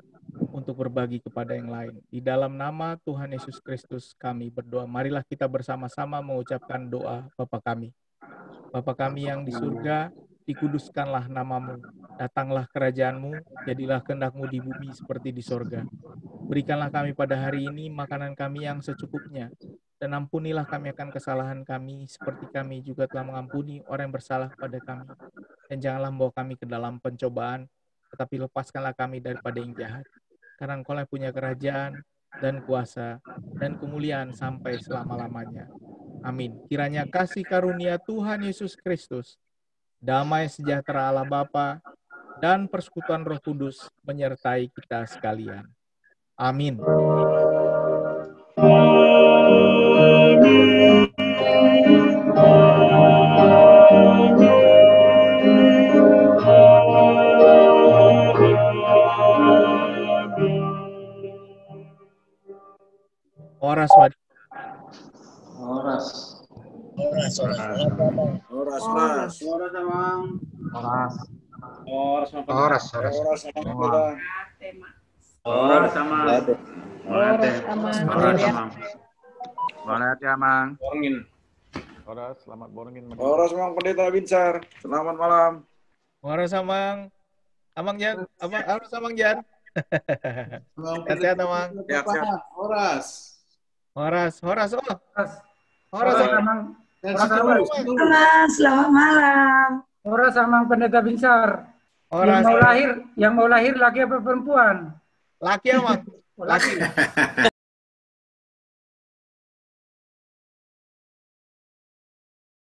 untuk berbagi kepada yang lain. Di dalam nama Tuhan Yesus Kristus kami berdoa. Marilah kita bersama-sama mengucapkan doa Bapa kami. Bapa kami yang di surga, dikuduskanlah namamu, datanglah kerajaanmu, jadilah kehendak-mu di bumi seperti di sorga. Berikanlah kami pada hari ini makanan kami yang secukupnya, dan ampunilah kami akan kesalahan kami, seperti kami juga telah mengampuni orang yang bersalah kepada kami. Dan janganlah membawa kami ke dalam pencobaan, tetapi lepaskanlah kami daripada yang jahat. Karena Engkau yang punya kerajaan, dan kuasa, dan kemuliaan sampai selama-lamanya. Amin. Kiranya kasih karunia Tuhan Yesus Kristus, damai sejahtera Allah Bapa, dan persekutuan Roh Kudus menyertai kita sekalian. Amin. Oras, Wadi. Oras. Oras, Mas. Oras, Amang. Oras. Oras, Oras, Amang. Selamat ya, Mang. Oras, selamat borongin. Oras, Mang Pendeta Binsar. Selamat malam. Oras, Amang. Amang Jan. Oras, Amang Jan. Sehat-sehat, Amang. Oras. Oras. Amang. Selamat malam. Oras Amang Pendeta Binsar. Oras. Yang mau lahir laki apa perempuan? Laki, Amang. Laki.